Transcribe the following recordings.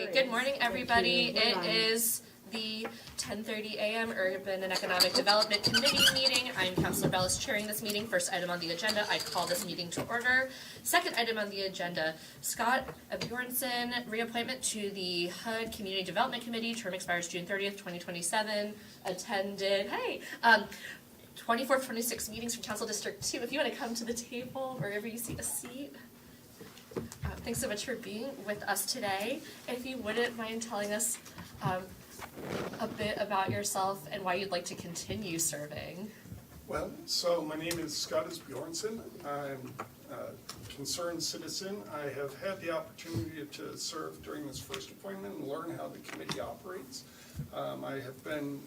right, good morning, everybody. It is the 10:30 a.m. Urban and Economic Development Committee meeting. I'm Councilor Bellis chairing this meeting. First item on the agenda, I call this meeting to order. Second item on the agenda, Scott Bjornson, reappointment to the HUD Community Development Committee, term expires June 30th, 2027, attended, 24th, 26th meetings from Council District 2. If you want to come to the table, wherever you see a seat. Thanks so much for being with us today. If you wouldn't mind telling us a bit about yourself and why you'd like to continue serving. Well, so my name is Scott Bjornson. I'm a concerned citizen. I have had the opportunity to serve during this first appointment and learn how the committee operates. I have been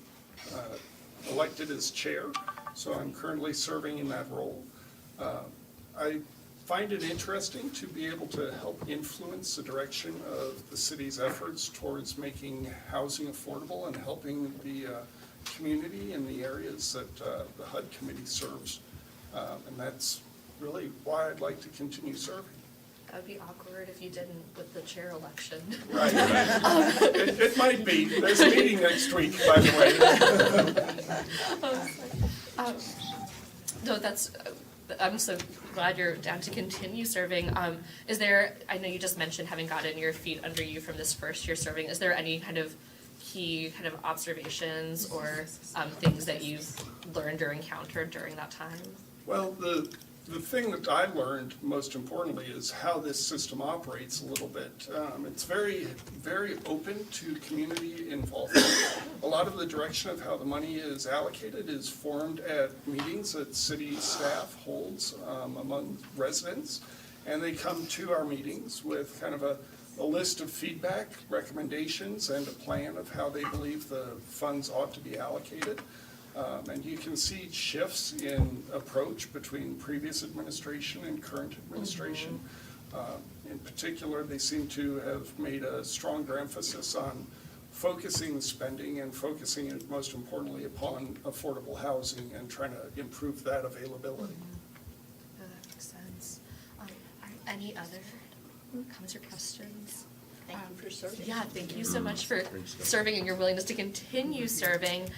elected as chair, so I'm currently serving in that role. I find it interesting to be able to help influence the direction of the city's efforts towards making housing affordable and helping the community in the areas that the HUD committee serves. And that's really why I'd like to continue serving. That would be awkward if you didn't with the chair election. Right. It might be. There's a meeting next week, by the way. No, I'm so glad you're down to continue serving. Is there, I know you just mentioned having gotten your feet under you from this first year serving, is there any kind of key kind of observations or things that you've learned or encountered during that time? Well, the thing that I learned most importantly is how this system operates a little bit. It's very, very open to community involvement. A lot of the direction of how the money is allocated is formed at meetings that city staff holds among residents, and they come to our meetings with kind of a list of feedback, recommendations, and a plan of how they believe the funds ought to be allocated. And you can see shifts in approach between previous administration and current administration. In particular, they seem to have made a stronger emphasis on focusing the spending and focusing it most importantly upon affordable housing and trying to improve that availability. That makes sense. Any other comments or questions? Thank you for serving. Yeah, thank you so much for serving and your willingness to continue serving.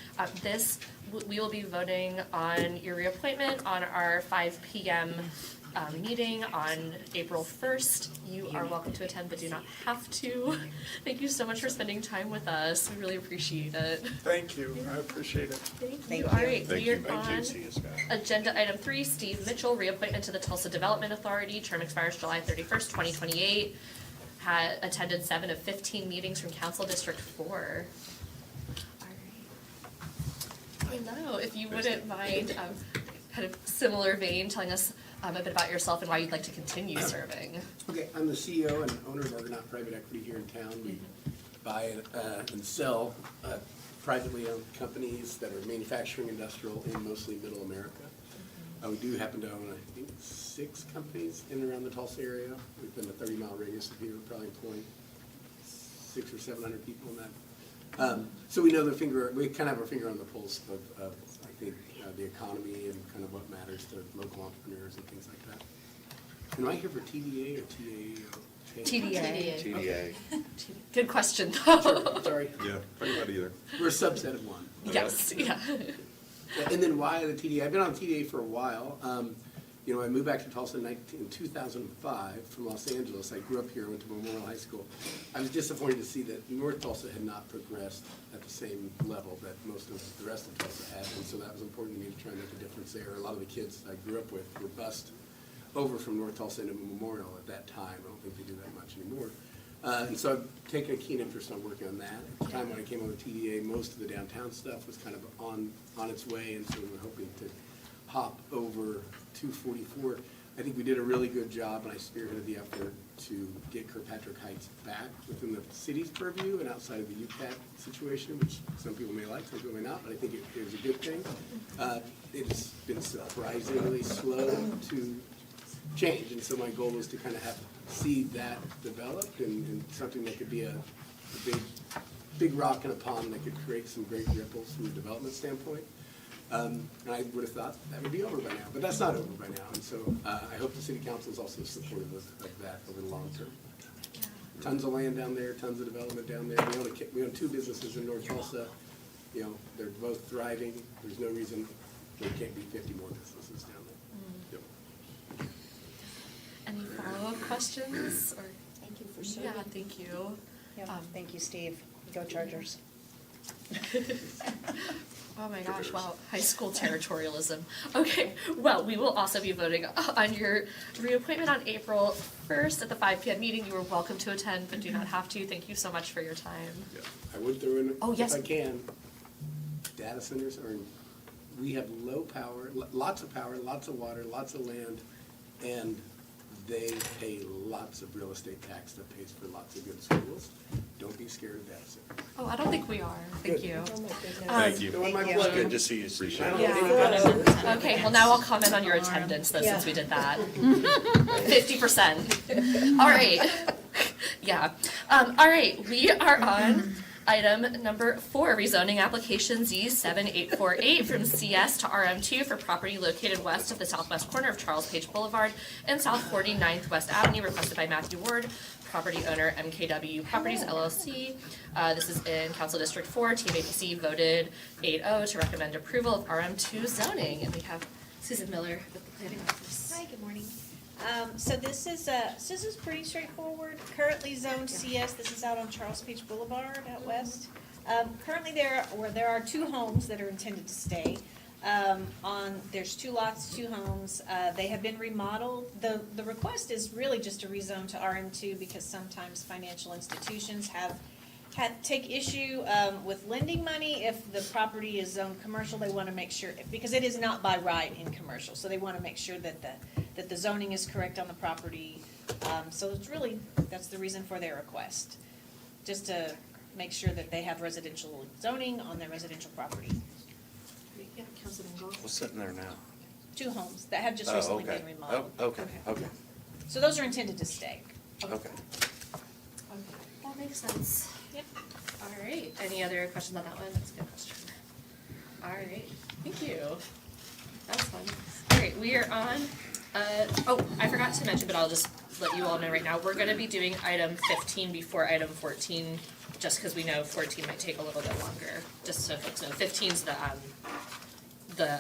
We will be voting on your reappointment on our 5 p.m. Meeting on April 1st. You are welcome to attend, but do not have to. Thank you so much for spending time with us. We really appreciate it. Thank you. I appreciate it. Thank you. you. All right, Thank we are you. on agenda item 3, Steve Mitchell, reappointment to the Tulsa Development Authority. Term expires July 31st, 2028. Had attended 7 of 15 meetings from Council District 4. Hello, if you wouldn't mind, kind of similar vein, telling us a bit about yourself and why you'd like to continue serving. Okay, I'm the CEO and owner of Argonaut Private Equity here in town. We buy and sell privately owned companies that are manufacturing industrial in mostly middle America. We do happen to own, I think, 6 companies in and around the Tulsa area. Within a 30-mile radius of here, we're probably employing 600 or 700 people in that. So we know we kind of have our finger on the pulse of I think, the economy and kind of what matters to local entrepreneurs and things like that. Am I here for TDA or TAA? TDA. TDA. Good question. Sure, sorry. Yeah, pretty much either. We're a subset of one. Yes, yeah. And then why the TDA? I've been on TDA for a while. I moved back to Tulsa in 2005 from Los Angeles. I grew up here, went to Memorial High School. I was disappointed to see that North Tulsa had not progressed at the same level that most of the rest of Tulsa had, and so that was important to me to try and make a difference there. A lot of the kids I grew up with were bused over from North Tulsa into Memorial at that time. I don't think they do that much anymore. And so I've taken a keen interest on working on that. At the time when I came over to TDA, most of the downtown stuff was kind of on its way, and so we were hoping to hop over 244. I think we did a really good job, and I spearheaded the effort to get Kirkpatrick Heights back within the city's purview and outside of the UCAT situation, which some people may like, some people may not, but I think it was a good thing. It's been surprisingly slow to change, and so my goal was to kind of see that developed and something that could be a big rock in a pond that could create some great ripples from a development standpoint. And I would have thought that would be over by now, but that's not over by now. And so I hope the city council is also supportive of that over the long term. Yeah. Tons of land down there, tons of development down there. We own two businesses in North Tulsa. You know, they're both thriving. There's no reason there can't be 50 more businesses down there. Yep. Any follow-up questions or? Thank you for serving. Yeah, thank you. Yeah, Um, thank you, Steve. Go Chargers. Oh my gosh, wow, high school territorialism. Okay, well, we will also be voting on your reappointment on April 1st at the 5 p.m. meeting. You are welcome to attend, but do not have to. Thank you so much for your time. Yeah. I would throw in, Oh, if yes. I can, data centers are, we have low power, lots of power, lots of water, lots of land, and they pay lots of real estate tax that pays for lots of good schools. Don't be scared of data centers. Oh, I don't think we are. Thank Good. you. Oh, my goodness. Thank you. Don't want my Thank plug you. in. Good to see you, Steve. I don't Yeah. know anything. Okay, well now I'll comment on your attendance though, since we did that. 50%. All right. Yeah. All right, we are on item number 4, rezoning application Z7848 from CS to RM2 for property located west of the southwest corner of Charles Page Boulevard and South 49th West Avenue, requested by Matthew Ward, property owner MKW Properties LLC. This is in Council District 4. Team APC voted 8-0 to recommend approval of RM2 zoning. And we have Susan Miller with the planning office. Hi, good morning. So this is pretty straightforward. Currently zoned CS, this is out on Charles Page Boulevard out west. Currently there are 2 homes that are intended to stay. There's 2 lots, 2 homes. They have been remodeled. The request is really just to rezone to RM2 because sometimes financial institutions take issue with lending money. If the property is zoned commercial, they want to make sure, because it is not by right in commercial, so they want to make sure that the zoning is correct on the property. So it's really, that's the reason for their request, just to make sure that they have residential zoning on their residential property. Yeah, Councilman Gold. What's sitting there now? 2 homes that have just Oh, recently okay. been remodeled. Oh, okay, okay, So those are intended to stay. okay. That makes sense. Yep. All right, any other questions on that one? That's a good question. All right, thank you. That was fun. All right, we are on, oh, I forgot to mention, but I'll just let you all know right now, we're gonna be doing item 15 before item 14, just because we know 14 might take a little bit longer, just so folks know. 15's the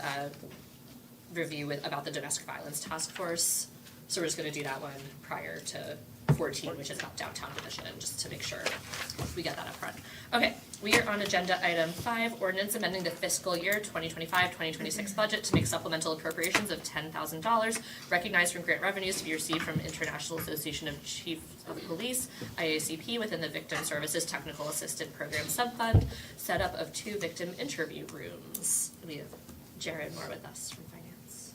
review about the domestic violence task force, so we're just gonna do that one prior to 14, which is about downtown division, just to make sure we get that up front. Okay, we are on agenda item 5, ordinance amending the fiscal year 2025-2026 budget to make supplemental appropriations of $10,000 recognized from grant revenues to be received from International Association of Chiefs of Police, IACP, within the Victim Services Technical Assistant Program Subfund, setup of 2 victim interview rooms. We have Jared Moore with us from Finance.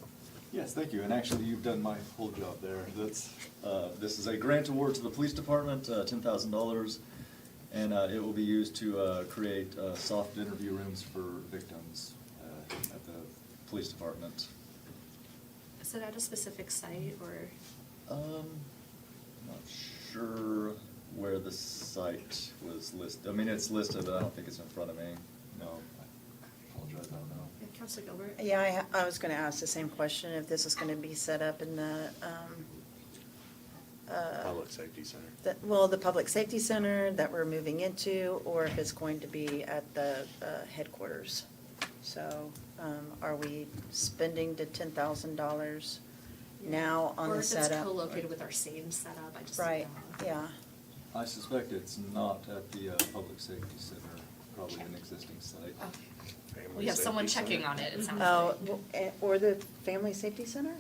Yes, thank you, and actually, you've done my whole job there. This is a grant award to the police department, $10,000, and it will be used to create soft interview rooms for victims at the police department. Is it at a specific site or? Not sure where the site was listed. I mean, it's listed, but I don't think it's in front of me. No, I apologize, I don't know. Councilor Gilbert? Yeah, I was going to ask the same question, if this is going to be set up in the, Public Safety Center. the Public Safety Center that we're moving into, or if it's going to be at the headquarters. So are we spending the $10,000 now on the setup? Or if it's co-located with our same setup, I just. Right, yeah. I suspect it's not at the Public Safety Center, probably an existing site. Okay. Family We have someone Safety checking Center. on it, it sounds Oh, like. or the Family Safety Center?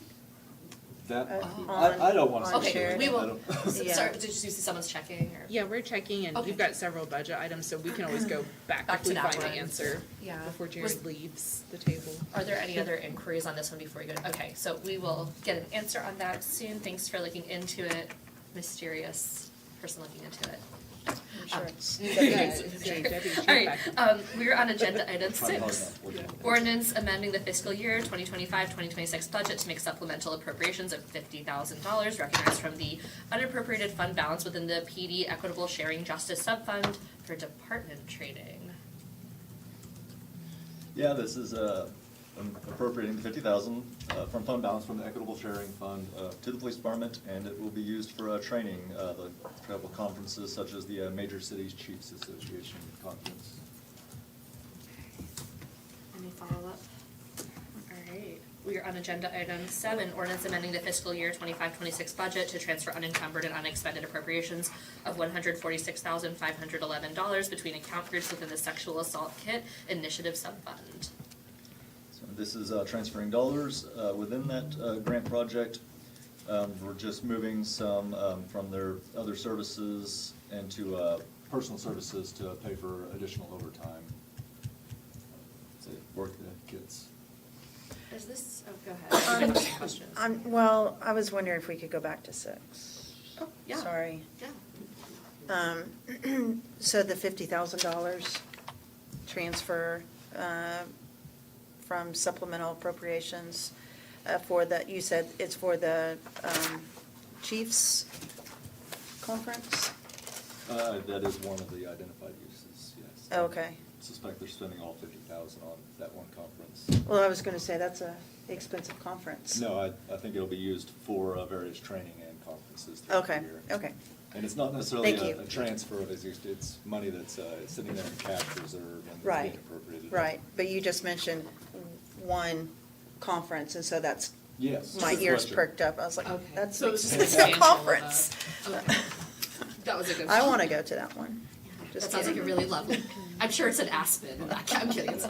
That, on- I don't want to. on Okay, Sheridan? we will, I don't- Yeah. sorry, did you see someone's checking or? Yeah, we're checking, and Okay. you've got several budget items, so we can always go back Back if to we that find the one. answer Yeah. before Was- Jared leaves the table. Are there any other inquiries on this one before you go? Okay, so we will get an answer on that soon. Thanks for looking into it, mysterious person looking into it. I'm sure it's. Yeah, Debbie, check All right, back. we're on agenda item Trying hard 6. enough. Ordinance amending the fiscal year 2025-2026 budget to make supplemental appropriations of $50,000 recognized from the unappropriated fund balance within the PD Equitable Sharing Justice Subfund for department training. Yeah, this is appropriating the 50,000 from fund balance from the Equitable Sharing Fund to the police department, and it will be used for training, the travel conferences such as the Major Cities Chiefs Association Conference. Any follow-up? All right, we are on agenda item 7, ordinance amending the fiscal year 25-26 budget to transfer unencumbered and unexpended appropriations of $146,511 between account groups within the Sexual Assault Kit Initiative Subfund. So this is transferring dollars within that grant project. We're just moving some from their other services into personal services to pay for additional overtime. To work the kids. Is this, oh, go ahead. You have questions. Well, I was wondering if we could go back to 6. Oh, yeah. Sorry. Yeah. So the $50,000 transfer from supplemental appropriations for the, you said it's for the Chiefs Conference? That is one of the identified uses, yes. Okay. I suspect they're spending all 50,000 on that one conference. Well, I was going to say, that's a expensive conference. No, I think it'll be used for various training and conferences throughout the Okay, year. okay. And it's not necessarily Thank you. a transfer of it's money that's sitting there in cash reserve and Right, being appropriated. right. But you just mentioned one conference, and so that's, Yes. my good ears question. perked up. I was like, Okay. that's So an it's just expensive example of a- conference. Okay. That was a good. I call. want to go to that one. That Just sounds like a kidding. really lovely, I'm sure it's in Aspen, I'm kidding, it's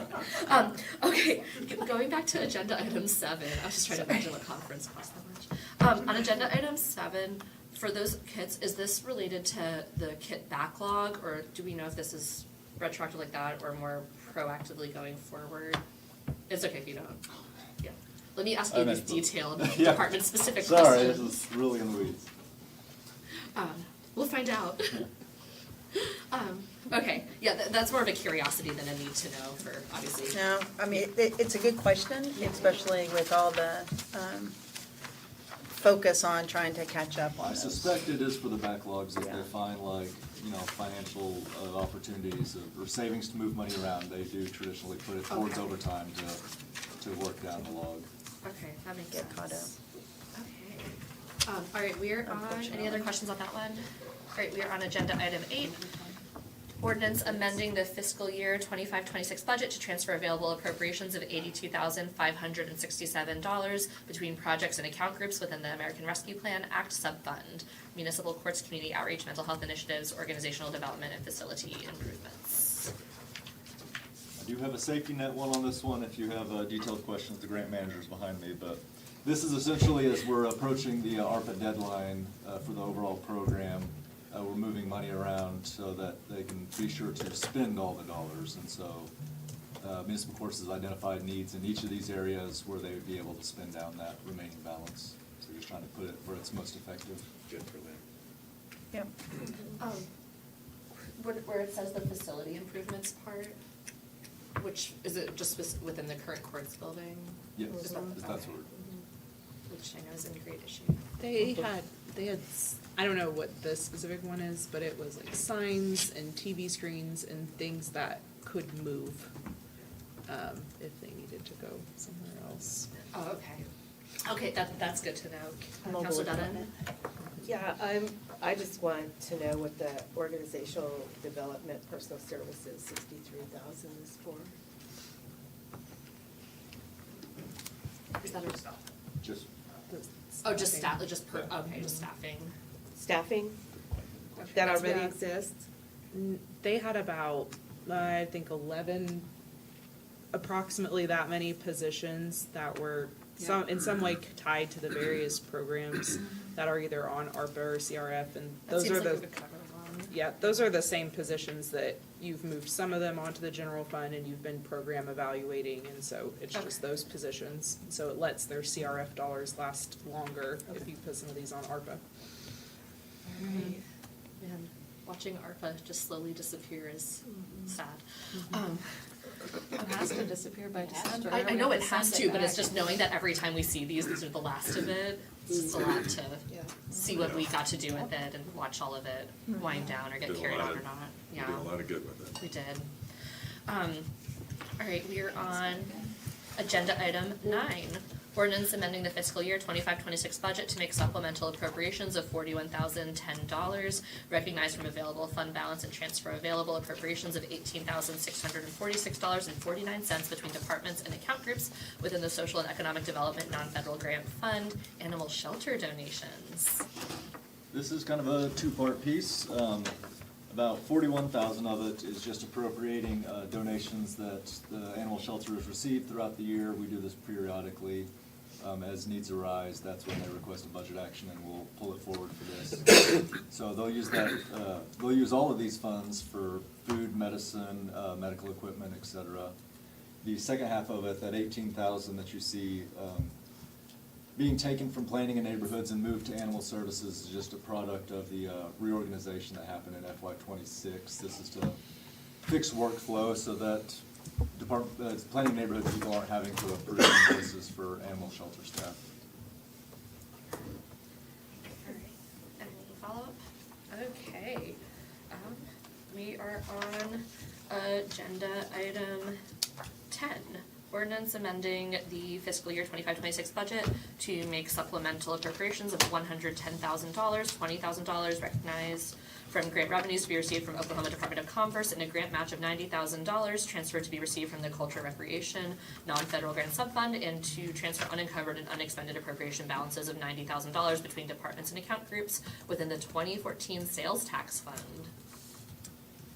not. Okay, going back to agenda item 7, I was just trying to imagine what conference costs that much. On agenda item 7, for those kits, is this related to the kit backlog, or do we know if this is retroactive like that, or more proactively going forward? It's okay if you don't, yeah. Let me ask you I these meant both. detailed, Yeah. department-specific Sorry, this questions. is really in the weeds. We'll find out. Okay, yeah, that's more of a curiosity than a need to know for, obviously. No, I mean, it's a good question, especially with all the focus on trying to catch up on I this. suspect it is for the backlogs, if Yeah. they find like, financial opportunities or savings to move money around, they do traditionally put it towards Okay. overtime to work down the log. Okay, that makes Get sense. caught up. Okay. All right, we are on, any Unfortunately. other questions on that one? All right, we are on agenda item 8. Ordinance amending the fiscal year 25-26 budget to transfer available appropriations of $82,567 between projects and account groups within the American Rescue Plan Act subfund, municipal courts, community outreach, mental health initiatives, organizational development, and facility improvements. I do have a safety net one on this one, if you have detailed questions, the grant manager's behind me, but this is essentially as we're approaching the ARPA deadline for the overall program, we're moving money around so that they can be sure to spend all the dollars, and so municipal courts has identified needs in each of these areas where they would be able to spend down that remaining balance. So we're just trying to put it where it's most effective. Good for them. Yep. Where it says the facility improvements part, which, is it just within the current courts building? Yes, Is that- that's what we're. Which I know is in great issue. They had, I don't know what the specific one is, but it was like signs and TV screens and things that could move, if they needed to go somewhere else. Oh, okay. Okay, that's good to know. Mobile Counselor Dunn? equipment. Yeah, I just want to know what the organizational development personal services 63,000 is for. Is that a, Just, just staffing. Staffing Okay, that that's already good. exists? They had about, I think, 11, approximately that many positions that were in some way tied to the various programs that are either on ARPA or CRF, and That those seems are like we the, could cover one. yeah, those are the same positions that you've moved some of them onto the general fund and you've been program evaluating, and so it's just Okay. those positions. So it lets their CRF dollars last longer if you put some of these on ARPA. Alright. Man, watching ARPA just slowly disappear is sad. It has to disappear by December. I know it has to, but it's just knowing that every time we see these are the last of it. It's just a lot to Yeah. see what we got to do with it and watch all of it wind down or get Did a carried lot on or of- not. We Yeah. did a lot of good with it. We did. All right, we are on Agenda item 9, ordinance amending the fiscal year 25-26 budget to make supplemental appropriations of $41,010, recognized from available fund balance and transfer available appropriations of $18,646.49 between departments and account groups within the Social and Economic Development Non-Federal Grant Fund, animal shelter donations. This is kind of a two-part piece. About 41,000 of it is just appropriating donations that the animal shelter has received throughout the year. We do this periodically as needs arise. That's when they request a budget action, and we'll pull it forward for this. So they'll use that. They'll use all of these funds for food, medicine, medical equipment, etc. The second half of it, that 18,000 that you see being taken from planning and neighborhoods and moved to animal services, is just a product of the reorganization that happened in FY26. This is to fix workflow so that planning and neighborhood people aren't having to approve invoices for animal shelter staff. Alright, any follow-up? Okay, we are on agenda item 10. Ordinance amending the fiscal year 25-26 budget to make supplemental appropriations of $110,000, $20,000 recognized from grant revenues to be received from Oklahoma Department of Commerce, and a grant match of $90,000 transferred to be received from the Culture Recreation Non-Federal Grant Subfund, and to transfer unencumbered and unexpended appropriation balances of $90,000 between departments and account groups within the 2014 Sales Tax Fund.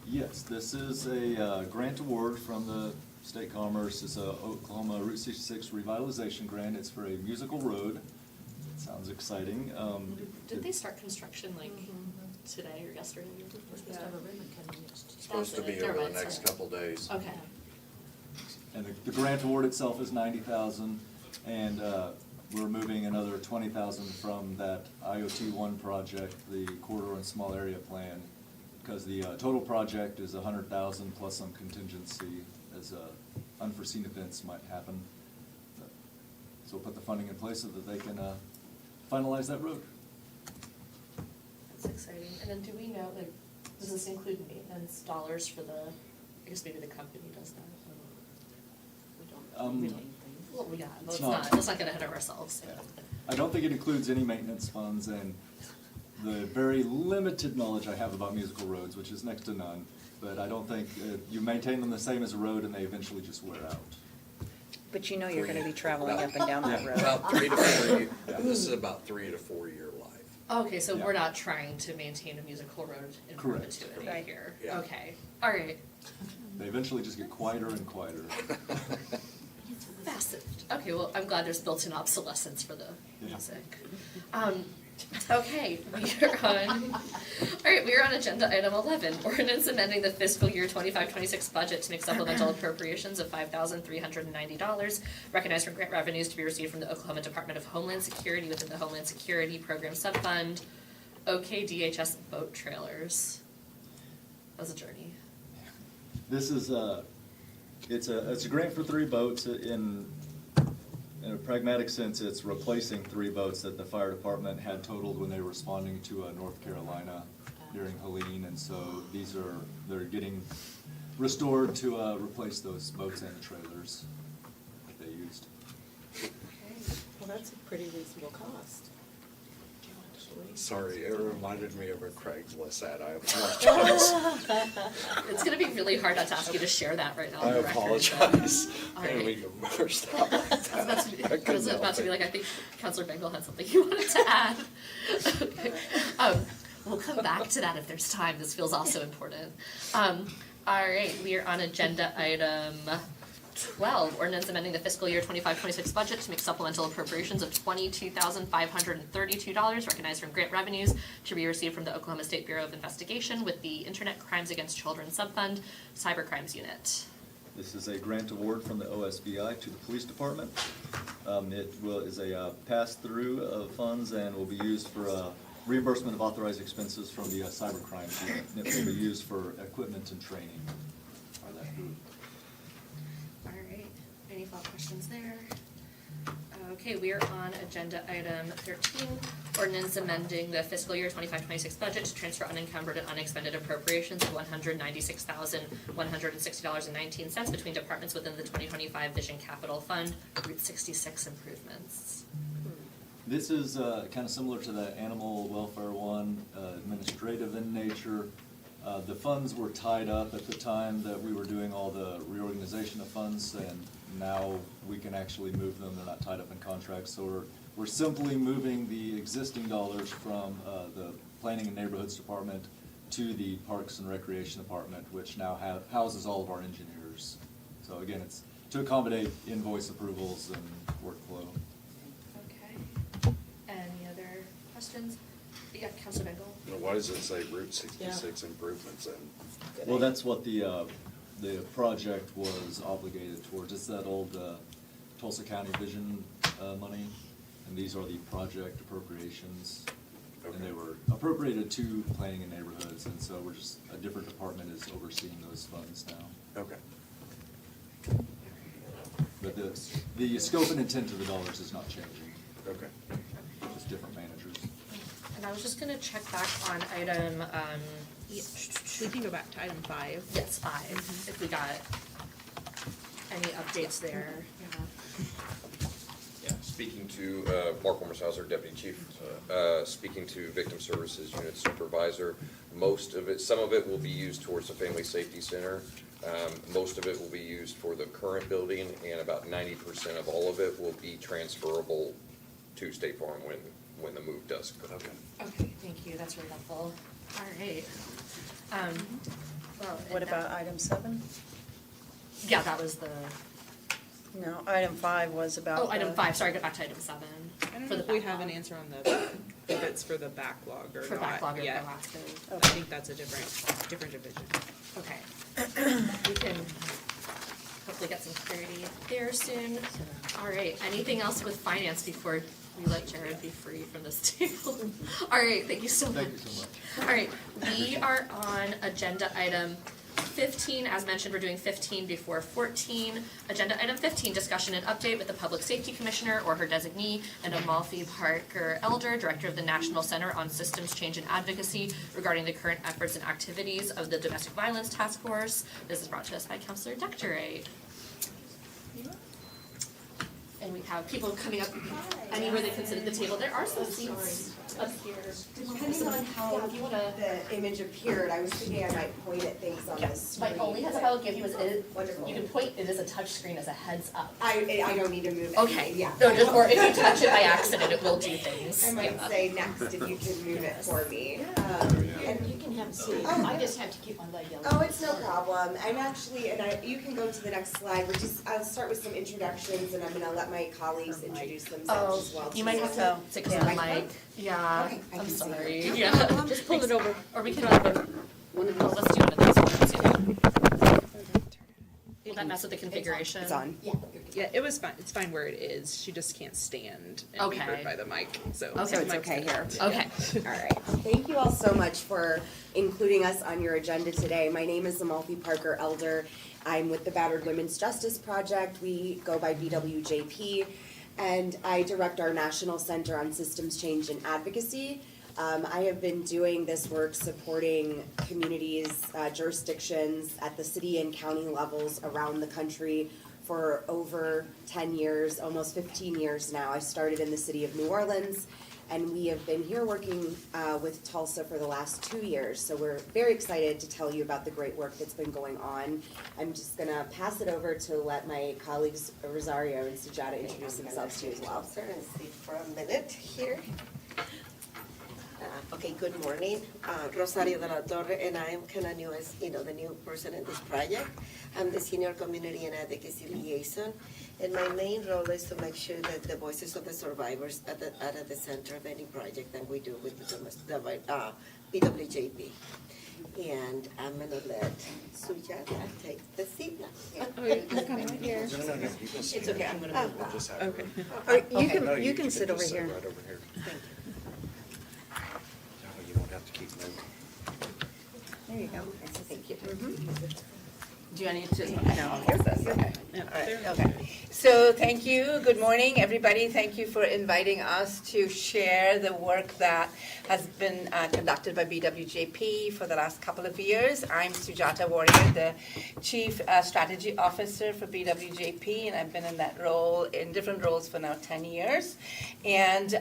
Yes, this is a grant award from the State Commerce. It's a Oklahoma Route 66 revitalization grant. It's for a musical road. Sounds exciting. Did they start construction like today or yesterday? It's supposed to be over the next couple days. Okay. And the grant award itself is $90,000, and we're moving another $20,000 from that IoT1 project, the corridor and small area plan, because the total project is $100,000 plus some contingency as unforeseen events might happen. So we'll put the funding in place so that they can finalize that road. That's exciting. And then do we know, like, does this include maintenance dollars for the, I guess maybe the company does that? Well, yeah, let's not get ahead of ourselves. Yeah. I don't think it includes any maintenance funds, and the very limited knowledge I have about musical roads, which is next to none, but I don't think, you maintain them the same as a road and they eventually just wear out. But you know you're gonna be traveling up and down that road. About 3 to 4 years. This is about 3 to 4 year life. Okay, so Yeah. we're not trying to maintain a musical road in Correct. perpetuity Right. here. Yeah. Okay, all right. They eventually just get quieter and quieter. Fascinating. Okay, well, I'm glad there's built-in obsolescence for the Yeah. music. Okay, we are on agenda item 11, ordinance amending the fiscal year 25-26 budget to make supplemental appropriations of $5,390, recognized from grant revenues to be received from the Oklahoma Department of Homeland Security within the Homeland Security Program Subfund, OKDHS boat trailers. That was a journey. This is it's a grant for 3 boats. In a pragmatic sense, it's replacing 3 boats that the fire department had totaled when they were responding to North Carolina during Helene, and so they're getting restored to replace those boats and trailers that they used. Well, that's a pretty reasonable cost. Sorry, it reminded me of a Craigslist ad. I apologize. It's gonna be really hard not to ask you to share that right now on I the record. apologize. All And right. we can better stop. I was about to be like, I think Counselor Bengal had something he wanted to add. Okay. We'll come back to that if there's time. This feels also important. All right, we are on agenda item 12, ordinance amending the fiscal year 25-26 budget to make supplemental appropriations of $22,532 recognized from grant revenues to be received from the Oklahoma State Bureau of Investigation with the Internet Crimes Against Children Subfund, Cyber Crimes Unit. This is a grant award from the OSBI to the police department. It is a pass-through of funds and will be used for reimbursement of authorized expenses from the cyber crimes unit. And it will be used for equipment and training by that group. All right, any follow-up questions there? Okay, we are on agenda item 13, ordinance amending the fiscal year 25-26 budget to transfer unencumbered and unexpended appropriations of $196,160.19 between departments within the 2025 Vision Capital Fund, Route 66 improvements. This is kind of similar to the animal welfare one, administrative in nature. The funds were tied up at the time that we were doing all the reorganization of funds, and now we can actually move them. They're not tied up in contracts. So we're simply moving the existing dollars from the Planning and Neighborhoods Department to the Parks and Recreation Department, which now houses all of our engineers. So again, it's to accommodate invoice approvals and workflow. Okay. Any other questions? Yeah, Councilor Bengal? Why does it say Route 66 improvements then? Well, that's what the project was obligated towards. It's that old Tulsa County Vision money, and these are the project appropriations. And they were appropriated to planning and neighborhoods, and so we're just, a different department is overseeing those funds now. Okay. But the scope and intent of the dollars is not changing, Okay. just different managers. And I was just gonna check back on item, We can go back to item 5. yes, 5, if we got any updates there, yeah. Yeah, speaking to Mark Wilmershauser, Deputy Chief, speaking to Victim Services Unit Supervisor, most of it, some of it will be used towards the Family Safety Center. Most of it will be used for the current building, and about 90% of all of it will be transferable to State Farm when the move does occur. Okay. Okay, thank you, that's really helpful. All right. Well, What about item 7? Yeah, that was the, No, item 5 was about. oh, item the- 5, sorry, go back to item 7. I don't For know the if we have backlog. an answer on if it's for the backlog or not For backlog or yet. proactive. I think that's a different division. Okay. We can hopefully get some clarity there soon. All right, anything else with finance before we let Jared be free from this table? All right, thank you so much. Thank you so much. All right, we are on agenda item 15. As mentioned, we're doing 15 before 14. Agenda item 15, discussion and update with the Public Safety Commissioner or her designee and Amalfi Parker Elder, Director of the National Center on Systems Change and Advocacy regarding the current efforts and activities of the Domestic Violence Task Force. This is brought to us by Councilor Dectoray. And we have people coming up anywhere they can sit at the table. There are some seats up here. Depending on how If you wanna. the image appeared, I was thinking I might point at things on the screen. My only heads up I will give you is Wonderful. you can point, it is a touch screen as a heads up. I don't need to move it. Okay, Yeah. no, just, or if you touch it by accident, it will do things. I might Yeah. say next if you can move it for me. And you can have a seat. Oh. I just have to keep on the yellow. Oh, it's no problem. I'm actually, you can go to the next slide. I'll start with some introductions and I'm gonna let my colleagues introduce themselves as well. Oh, you might have to sit close to the mic. Yeah, Okay, I I'm can see sorry. you. Yeah. Just pull it over. Or we can, let's do it at this one too. Will that mess with the configuration? It's on. Yeah. Yeah, it was fine. It's fine where it is. She just can't stand and be Okay. heard by the mic. So Okay. So it's mic's okay good. here. Okay. All right. Thank you all so much for including us on your agenda today. My name is Amalfi Parker Elder. I'm with the Battered Women's Justice Project. We go by BWJP. And I direct our National Center on Systems Change and Advocacy. I have been doing this work supporting communities, jurisdictions at the city and county levels around the country for over 10 years, almost 15 years now. I started in the city of New Orleans, and we have been here working with Tulsa for the last 2 years. So we're very excited to tell you about the great work that's been going on. I'm just gonna pass it over to let my colleagues Rosario and Sujata introduce themselves to you as well. And sit for a minute here. Okay, good morning. Rosario de la Torre, and I am kind of new as, the new person in this project. I'm the Senior Community and Advocacy Liaison, and my main role is to make sure that the voices of the survivors are at the center of any project that we do with the BWJP. And I'm gonna let Sujata take the seat now. Oh, you're coming right here. No, you can sit. It's okay, I'm gonna move We'll that. just have her- Okay. Or Okay. No, you can sit over just here. right over here. Thank you. No, you won't have to keep moving. There you go. Thank you. Do I need to? No, I guess that's okay. Yeah, All right, there. okay. So thank you. Good morning, everybody. Thank you for inviting us to share the work that has been conducted by BWJP for the last couple of years. I'm Sujata Warrior, the Chief Strategy Officer for BWJP, and I've been in that role, in different roles for now 10 years. And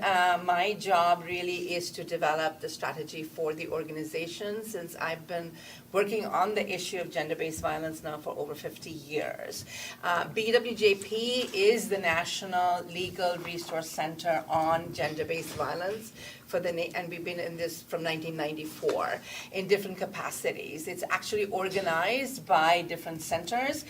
my job really is to develop the strategy for the organization, since I've been working on the issue of gender-based violence now for over 50 years. BWJP is the National Legal Resource Center on Gender-Based Violence and we've been in this from 1994 in different capacities. It's actually organized by different centers.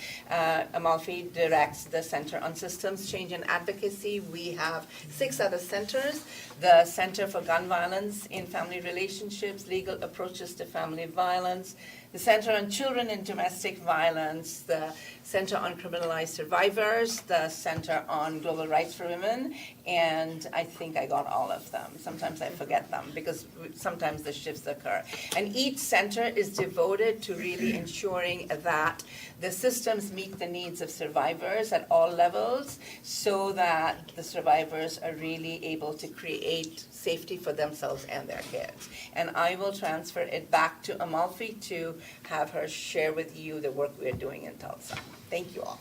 Amalfi directs the Center on Systems Change and Advocacy. We have 6 other centers: the Center for Gun Violence in Family Relationships, Legal Approaches to Family Violence, the Center on Children and Domestic Violence, the Center on Criminalized Survivors, the Center on Global Rights for Women, and I think I got all of them. Sometimes I forget them because sometimes the shifts occur. And each center is devoted to really ensuring that the systems meet the needs of survivors at all levels so that the survivors are really able to create safety for themselves and their kids. And I will transfer it back to Amalfi to have her share with you the work we're doing in Tulsa. Thank you all.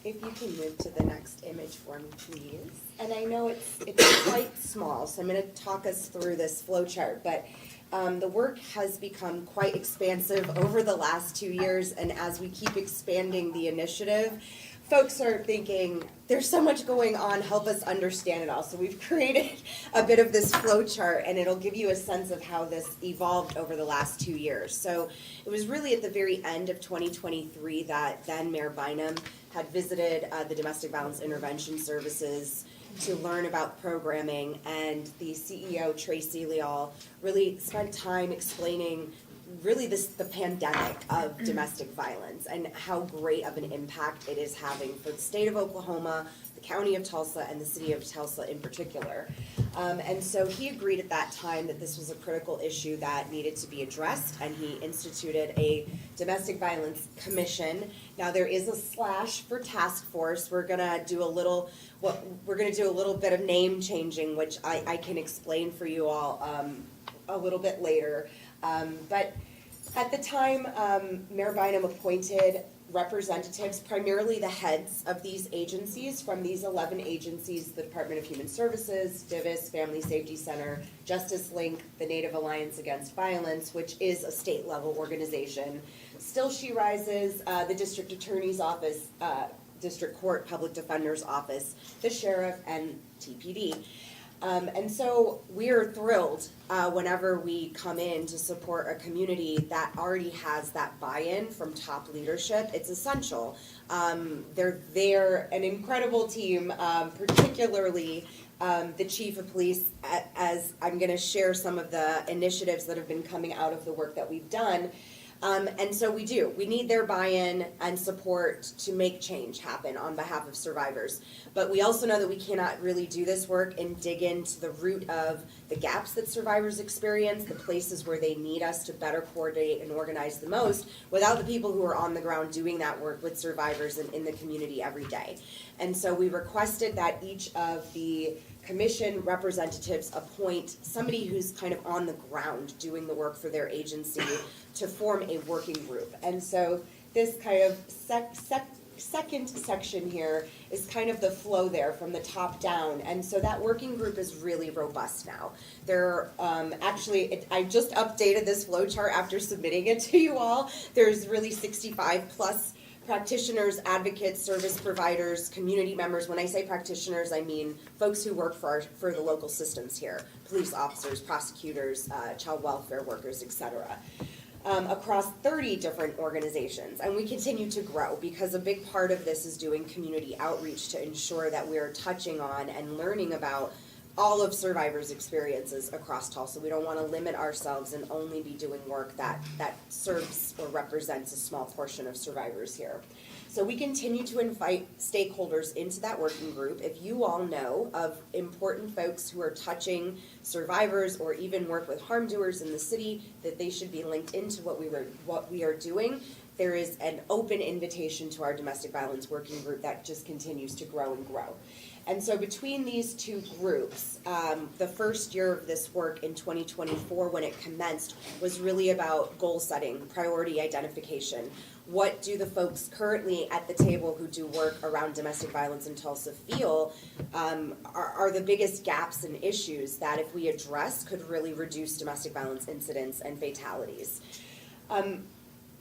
If you can move to the next image for me, please. And I know it's quite small, so I'm going to talk us through this flow chart, but the work has become quite expansive over the last 2 years, and as we keep expanding the initiative, folks are thinking, there's so much going on, help us understand it all. So we've created a bit of this flow chart, and it'll give you a sense of how this evolved over the last 2 years. So it was really at the very end of 2023 that then Mayor Bynum had visited the Domestic Violence Intervention Services to learn about programming, and the CEO, Tracy Leal, really spent time explaining really the pandemic of domestic violence and how great of an impact it is having for the state of Oklahoma, the county of Tulsa, and the city of Tulsa in particular. And so he agreed at that time that this was a critical issue that needed to be addressed, and he instituted a domestic violence commission. Now there is a slash for task force. We're gonna do a little bit of name changing, which I can explain for you all a little bit later. But at the time, Mayor Bynum appointed representatives, primarily the heads of these agencies, from these 11 agencies: the Department of Human Services, DIVIS, Family Safety Center, Justice Link, the Native Alliance Against Violence, which is a state-level organization, Still She Rises, the District Attorney's Office, District Court Public Defender's Office, the Sheriff, and TPD. And so we're thrilled whenever we come in to support a community that already has that buy-in from top leadership. It's essential. They're an incredible team, particularly the Chief of Police, as I'm going to share some of the initiatives that have been coming out of the work that we've done. And so we do. We need their buy-in and support to make change happen on behalf of survivors. But we also know that we cannot really do this work and dig into the root of the gaps that survivors experience, the places where they need us to better coordinate and organize the most, without the people who are on the ground doing that work with survivors and in the community every day. And so we requested that each of the commission representatives appoint somebody who's kind of on the ground doing the work for their agency to form a working group. And so this kind of second section here is kind of the flow there from the top down. And so that working group is really robust now. There I just updated this flow chart after submitting it to you all. There's really 65 plus practitioners, advocates, service providers, community members. When I say practitioners, I mean folks who work for the local systems here: police officers, prosecutors, child welfare workers, etc. Across 30 different organizations. And we continue to grow because a big part of this is doing community outreach to ensure that we're touching on and learning about all of survivors' experiences across Tulsa. We don't want to limit ourselves and only be doing work that serves or represents a small portion of survivors here. So we continue to invite stakeholders into that working group. If you all know of important folks who are touching survivors or even work with harm doers in the city, that they should be linked into what we are doing, there is an open invitation to our domestic violence working group that just continues to grow and grow. And so between these two groups, the first year of this work in 2024, when it commenced, was really about goal setting, priority identification. What do the folks currently at the table who do work around domestic violence in Tulsa feel are the biggest gaps and issues that if we address could really reduce domestic violence incidents and fatalities?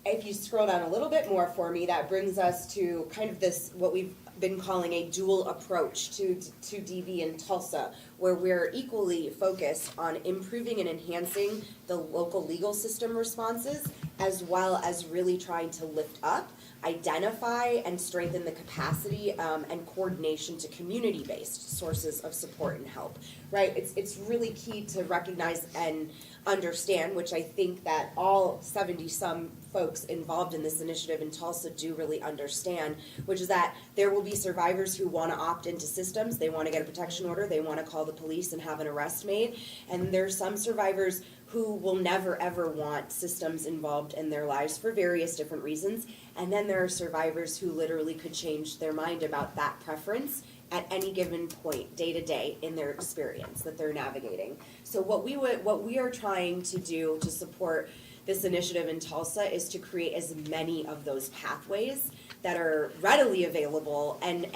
If you scroll down a little bit more for me, that brings us to kind of this, what we've been calling a dual approach to DV in Tulsa, where we're equally focused on improving and enhancing the local legal system responses, as well as really trying to lift up, identify, and strengthen the capacity and coordination to community-based sources of support and help, right? It's really key to recognize and understand, which I think that all 70-some folks involved in this initiative in Tulsa do really understand, which is that there will be survivors who want to opt into systems, they want to get a protection order, they want to call the police and have an arrest made, and there's some survivors who will never ever want systems involved in their lives for various different reasons, and then there are survivors who literally could change their mind about that preference at any given point, day to day, in their experience that they're navigating. So what we are trying to do to support this initiative in Tulsa is to create as many of those pathways that are readily available and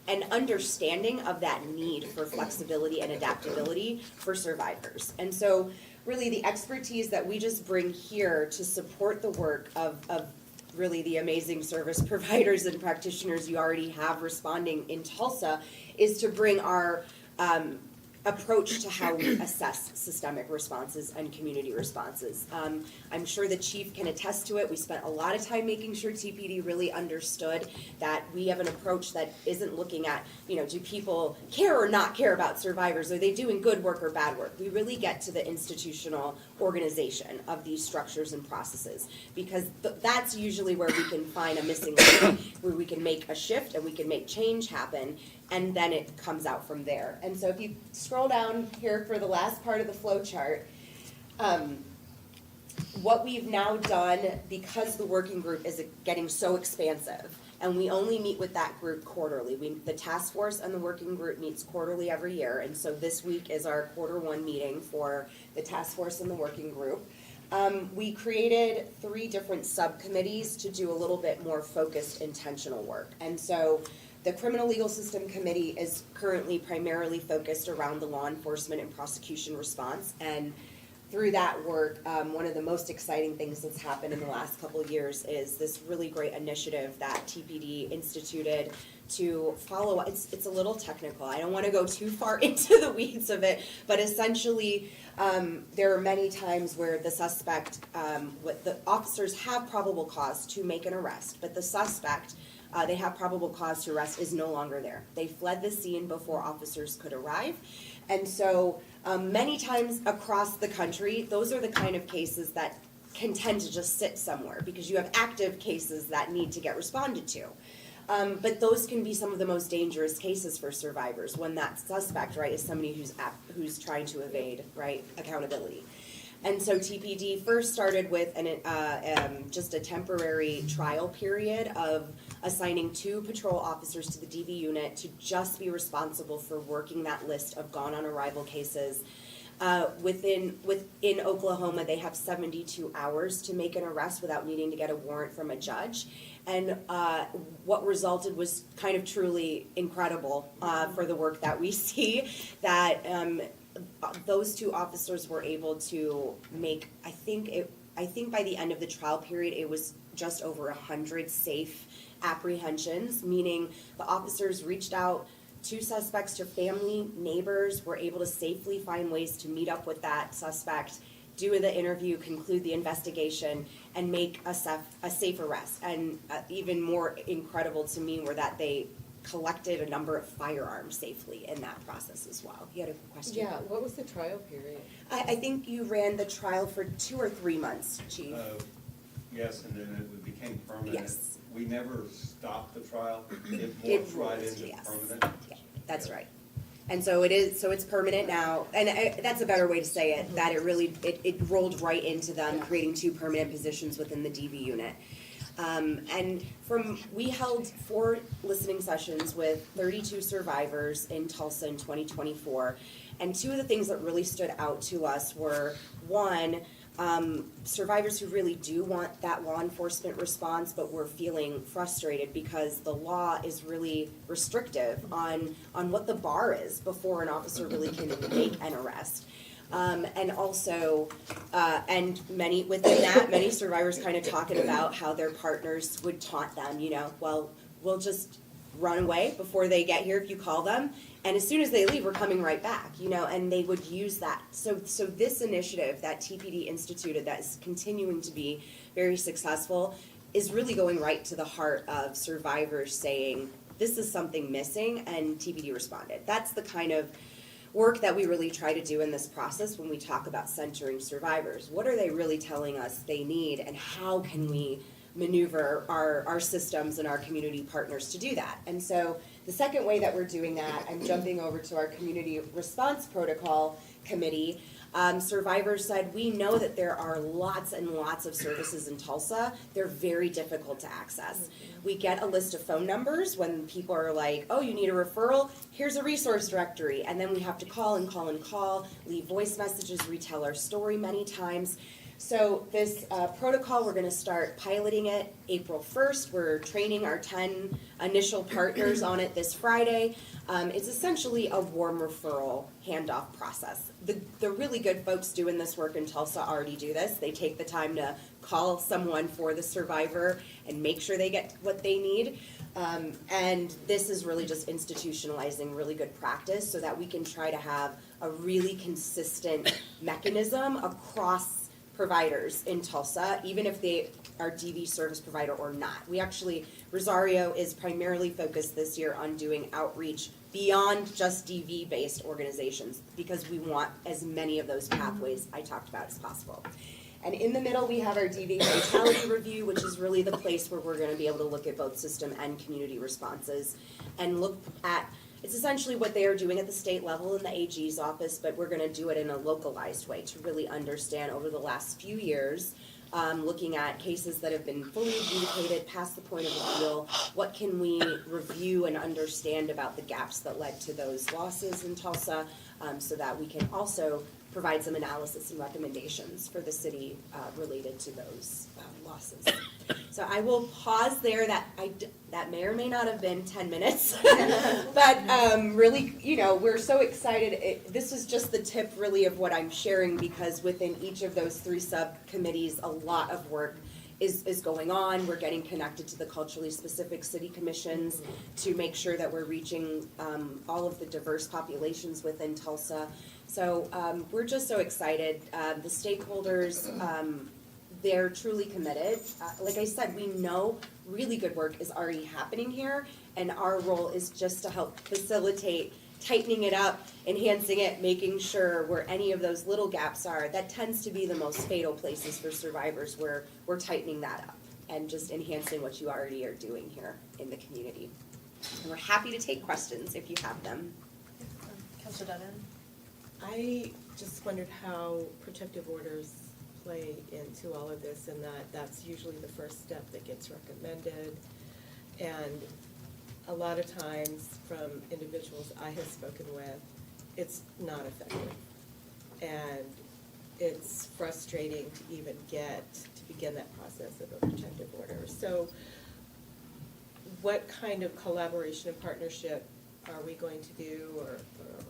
an understanding of that need for flexibility and adaptability for survivors. And so really the expertise that we just bring here to support the work of really the amazing service providers and practitioners you already have responding in Tulsa is to bring our approach to how we assess systemic responses and community responses. I'm sure the chief can attest to it. We spent a lot of time making sure TPD really understood that we have an approach that isn't looking at, do people care or not care about survivors? Are they doing good work or bad work? We really get to the institutional organization of these structures and processes, because that's usually where we can find a missing link, where we can make a shift and we can make change happen, and then it comes out from there. And so if you scroll down here for the last part of the flow chart, what we've now done, because the working group is getting so expansive, and we only meet with that group quarterly. The task force and the working group meets quarterly every year, and so this week is our Q1 meeting for the task force and the working group. We created 3 different subcommittees to do a little bit more focused, intentional work. And so the Criminal Legal System Committee is currently primarily focused around the law enforcement and prosecution response. And through that work, one of the most exciting things that's happened in the last couple of years is this really great initiative that TPD instituted to follow. It's a little technical. I don't want to go too far into the weeds of it, but essentially there are many times where the suspect, the officers have probable cause to make an arrest, but the suspect, they have probable cause to arrest, is no longer there. They fled the scene before officers could arrive. And so many times across the country, those are the kind of cases that can tend to just sit somewhere because you have active cases that need to get responded to. But those can be some of the most dangerous cases for survivors when that suspect, right, is somebody who's trying to evade, right, accountability. And so TPD first started with just a temporary trial period of assigning 2 patrol officers to the DV unit to just be responsible for working that list of gone on arrival cases. Within Oklahoma, they have 72 hours to make an arrest without needing to get a warrant from a judge. And what resulted was kind of truly incredible for the work that we see, that those 2 officers were able to make, I think by the end of the trial period, it was just over 100 safe apprehensions, meaning the officers reached out to suspects, to family, neighbors, were able to safely find ways to meet up with that suspect, do the interview, conclude the investigation, and make a safe arrest. And even more incredible to me were that they collected a number of firearms safely in that process as well. You had a question? Yeah, what was the trial period? I think you ran the trial for 2 or 3 months, Chief. Yes, and then it became permanent. Yes. We never stopped the trial. It It morphed right rolled, into yes. permanent. Yeah, that's right. And so it's permanent now, and that's a better way to say it, that it rolled right into them, creating 2 permanent positions within the DV unit. And we held 4 listening sessions with 32 survivors in Tulsa in 2024. And 2 of the things that really stood out to us were, one, survivors who really do want that law enforcement response, but were feeling frustrated because the law is really restrictive on what the bar is before an officer really can make an arrest. And also, and many survivors kind of talking about how their partners would taunt them, well, we'll just run away before they get here if you call them, and as soon as they leave, we're coming right back, and they would use that. So this initiative that TPD instituted that is continuing to be very successful is really going right to the heart of survivors saying, this is something missing, and TPD responded. That's the kind of work that we really try to do in this process when we talk about centering survivors. What are they really telling us they need, and how can we maneuver our systems and our community partners to do that? And so the second way that we're doing that, I'm jumping over to our community response protocol committee. Survivors said, we know that there are lots and lots of services in Tulsa. They're very difficult to access. We get a list of phone numbers when people are like, oh, you need a referral? Here's a resource directory. And then we have to call and call and call, leave voice messages, retell our story many times. So this protocol, we're going to start piloting it April 1st. We're training our 10 initial partners on it this Friday. It's essentially a warm referral handoff process. The really good folks doing this work in Tulsa already do this. They take the time to call someone for the survivor and make sure they get what they need. And this is really just institutionalizing really good practice so that we can try to have a really consistent mechanism across providers in Tulsa, even if they are DV service provider or not. We actually, Rosario is primarily focused this year on doing outreach beyond just DV-based organizations because we want as many of those pathways I talked about as possible. And in the middle, we have our DV fatality review, which is really the place where we're going to be able to look at both system and community responses and look at, it's essentially what they are doing at the state level in the AG's office, but we're going to do it in a localized way to really understand over the last few years, looking at cases that have been fully adjudicated past the point of appeal, what can we review and understand about the gaps that led to those losses in Tulsa, so that we can also provide some analysis and recommendations for the city related to those losses. So I will pause there. That may or may not have been 10 minutes, but really, we're so excited. This is just the tip really of what I'm sharing because within each of those 3 subcommittees, a lot of work is going on. We're getting connected to the culturally specific city commissions to make sure that we're reaching all of the diverse populations within Tulsa. So we're just so excited. The stakeholders, they're truly committed. Like I said, we know really good work is already happening here, and our role is just to help facilitate tightening it up, enhancing it, making sure where any of those little gaps are. That tends to be the most fatal places for survivors where we're tightening that up and just enhancing what you already are doing here in the community. And we're happy to take questions if you have them. Councilor Dunn? I just wondered how protective orders play into all of this, and that's usually the first step that gets recommended. And a lot of times from individuals I have spoken with, it's not effective. And it's frustrating to even begin that process of a protective order. So what kind of collaboration and partnership are we going to do, or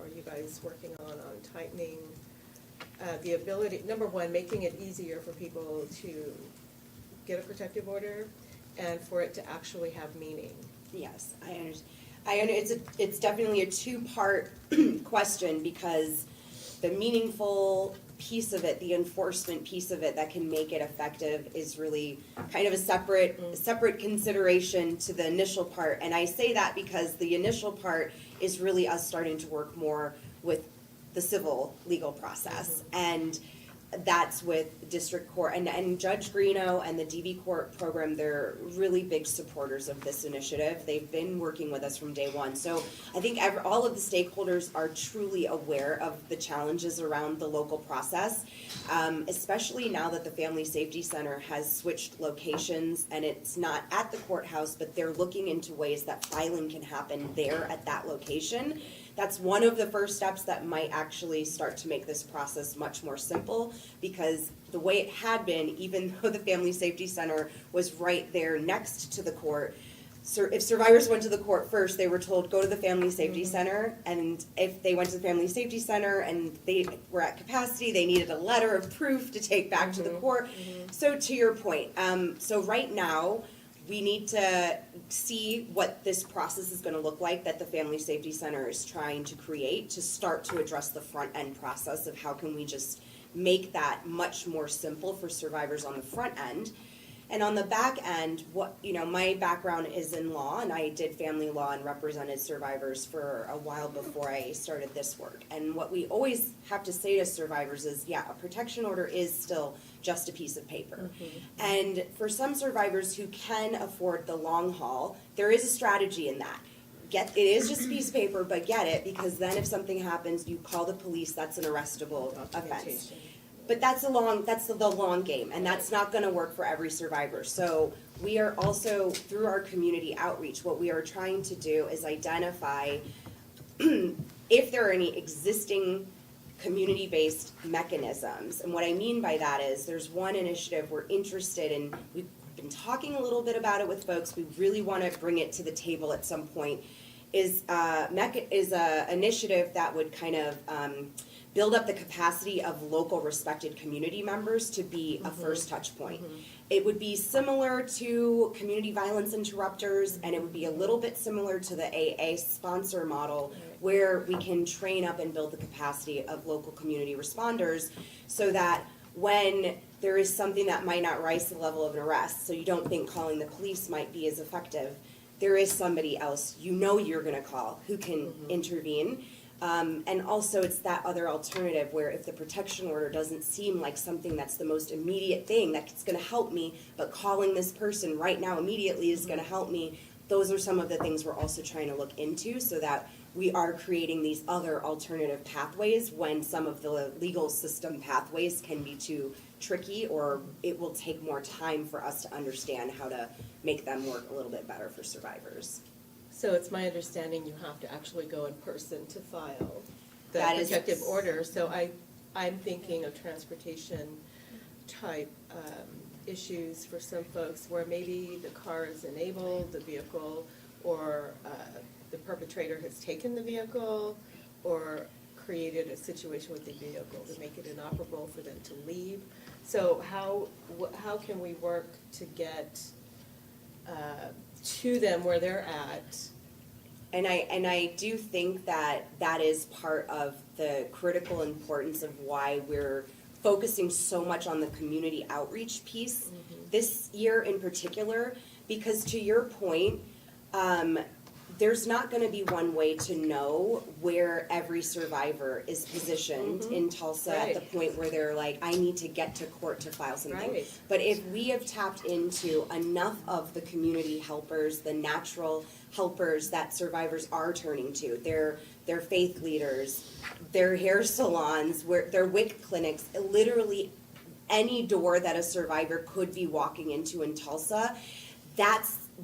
are you guys working on tightening the ability, number one, making it easier for people to get a protective order and for it to actually have meaning? Yes, I understand. It's definitely a 2-part question because the meaningful piece of it, the enforcement piece of it that can make it effective is really kind of a separate consideration to the initial part. And I say that because the initial part is really us starting to work more with the civil legal process. And that's with district court, and Judge Greeno and the DV court program, they're really big supporters of this initiative. They've been working with us from day one. So I think all of the stakeholders are truly aware of the challenges around the local process, especially now that the Family Safety Center has switched locations and it's not at the courthouse, but they're looking into ways that filing can happen there at that location. That's one of the first steps that might actually start to make this process much more simple, because the way it had been, even though the Family Safety Center was right there next to the court, if survivors went to the court first, they were told, go to the Family Safety Center, and if they went to the Family Safety Center and they were at capacity, they needed a letter of proof to take back to the court. So to your point, so right now, we need to see what this process is going to look like that the Family Safety Center is trying to create to start to address the front end process of how can we just make that much more simple for survivors on the front end. And on the back end, my background is in law, and I did family law and represented survivors for a while before I started this work. And what we always have to say to survivors is, yeah, a protection order is still just a piece of paper. And for some survivors who can afford the long haul, there is a strategy in that. It is just a piece of paper, but get it, because then if something happens, you call the police, that's an arrestable offense. But that's the long game, and that's not gonna work for every survivor. So we are also, through our community outreach, what we are trying to do is identify if there are any existing community-based mechanisms. And what I mean by that is, there's one initiative we're interested in, we've been talking a little bit about it with folks, we really wanna bring it to the table at some point, is a initiative that would kind of, build up the capacity of local respected community members to be a first touch point. It would be similar to community violence interrupters, and it would be a little bit similar to the AA sponsor model, where we can train up and build the capacity of local community responders so that when there is something that might not rise to the level of an arrest, so you don't think calling the police might be as effective, there is somebody else you're gonna call who can intervene. And also it's that other alternative where if the protection order doesn't seem like something that's the most immediate thing that's gonna help me, but calling this person right now immediately is gonna help me, those are some of the things we're also trying to look into so that we are creating these other alternative pathways when some of the legal system pathways can be too tricky, or it will take more time for us to understand how to make them work a little bit better for survivors. So it's my understanding you have to actually go in person to file the That is- protective order. So I'm thinking of transportation type issues for some folks where maybe the car is enabled, the vehicle, or the perpetrator has taken the vehicle or created a situation with the vehicle to make it inoperable for them to leave. So how can we work to get to them where they're at? And I do think that is part of the critical importance of why we're focusing so much on the community outreach piece this year in particular, because to your point, there's not gonna be one way to know where every survivor is positioned in Tulsa at the point where they're like, I need to get to court to file something. But if we have tapped into enough of the community helpers, the natural helpers that survivors are turning to, their faith leaders, their hair salons, their WIC clinics, literally any door that a survivor could be walking into in Tulsa,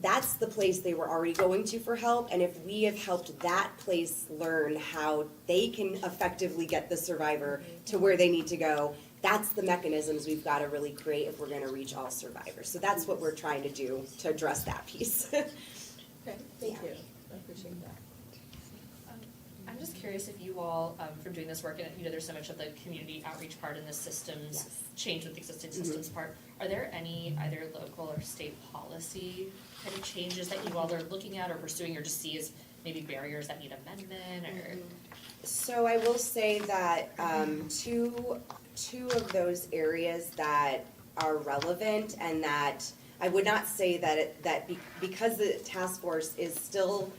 that's the place they were already going to for help. And if we have helped that place learn how they can effectively get the survivor to where they need to go, that's the mechanisms we've got to really create if we're going to reach all survivors. So that's what we're trying to do to address that piece. Okay, thank you. I appreciate that. I'm just curious if you all, from doing this work, and there's so much of the community outreach part and the systems change with the existing systems part. Are there any either local or state policy kind of changes that you all are looking at or pursuing, or just see as maybe barriers that need amendment, or? So I will say that two of those areas that are relevant, and that I would not say that because the task force is still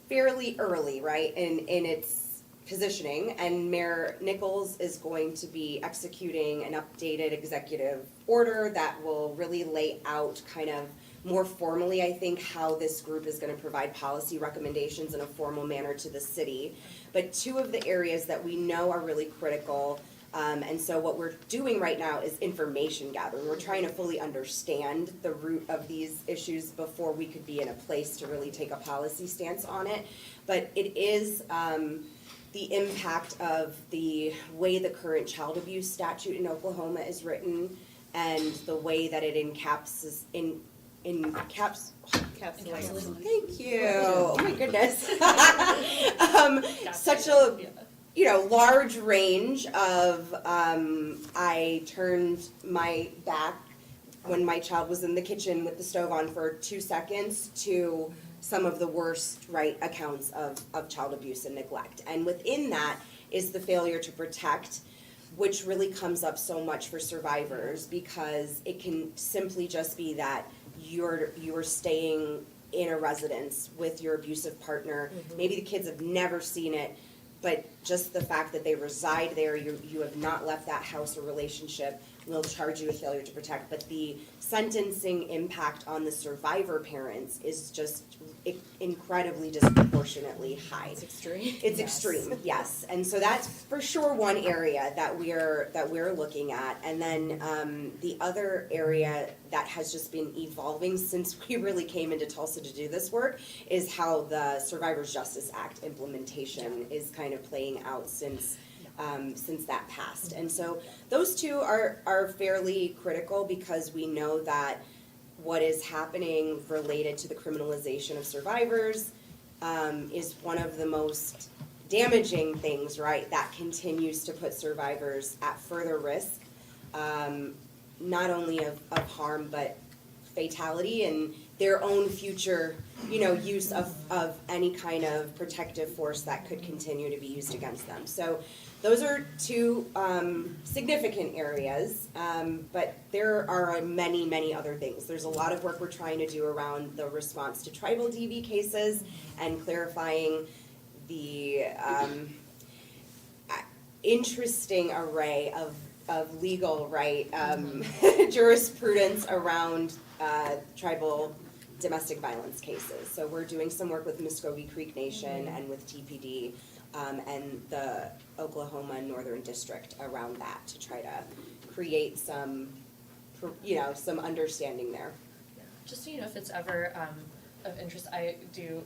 fairly early, right, in its positioning, and Mayor Nichols is going to be executing an updated executive order that will really lay out kind of more formally, I think, how this group is gonna provide policy recommendations in a formal manner to the city. But two of the areas that we know are really critical, and so what we're doing right now is information gathering. We're trying to fully understand the root of these issues before we could be in a place to really take a policy stance on it. But it is, the impact of the way the current child abuse statute in Oklahoma is written and the way that it Encapsulates. Thank you. Oh my goodness. Such a, large range of, I turned my back when my child was in the kitchen with the stove on for 2 seconds to some of the worst, accounts of child abuse and neglect. And within that is the failure to protect, which really comes up so much for survivors, because it can simply just be that you're staying in a residence with your abusive partner. Maybe the kids have never seen it, but just the fact that they reside there, you have not left that house or relationship, will charge you with failure to protect. But the sentencing impact on the survivor parents is just incredibly disproportionately high. It's extreme. It's extreme, yes. And so that's for sure one area that we're looking at. And then the other area that has just been evolving since we really came into Tulsa to do this work is how the Survivors Justice Act implementation is kind of playing out since that passed. And so those two are fairly critical, because we know that what is happening related to the criminalization of survivors is one of the most damaging things, that continues to put survivors at further risk, not only of harm, but fatality and their own future, use of any kind of protective force that could continue to be used against them. So those are two significant areas, but there are many, many other things. There's a lot of work we're trying to do around the response to tribal DV cases and clarifying the interesting array of legal jurisprudence around tribal domestic violence cases. So we're doing some work with Muskogee Creek Nation and with TPD and the Oklahoma Northern District around that to try to create some understanding there. Just so you know, if it's ever of interest, I do,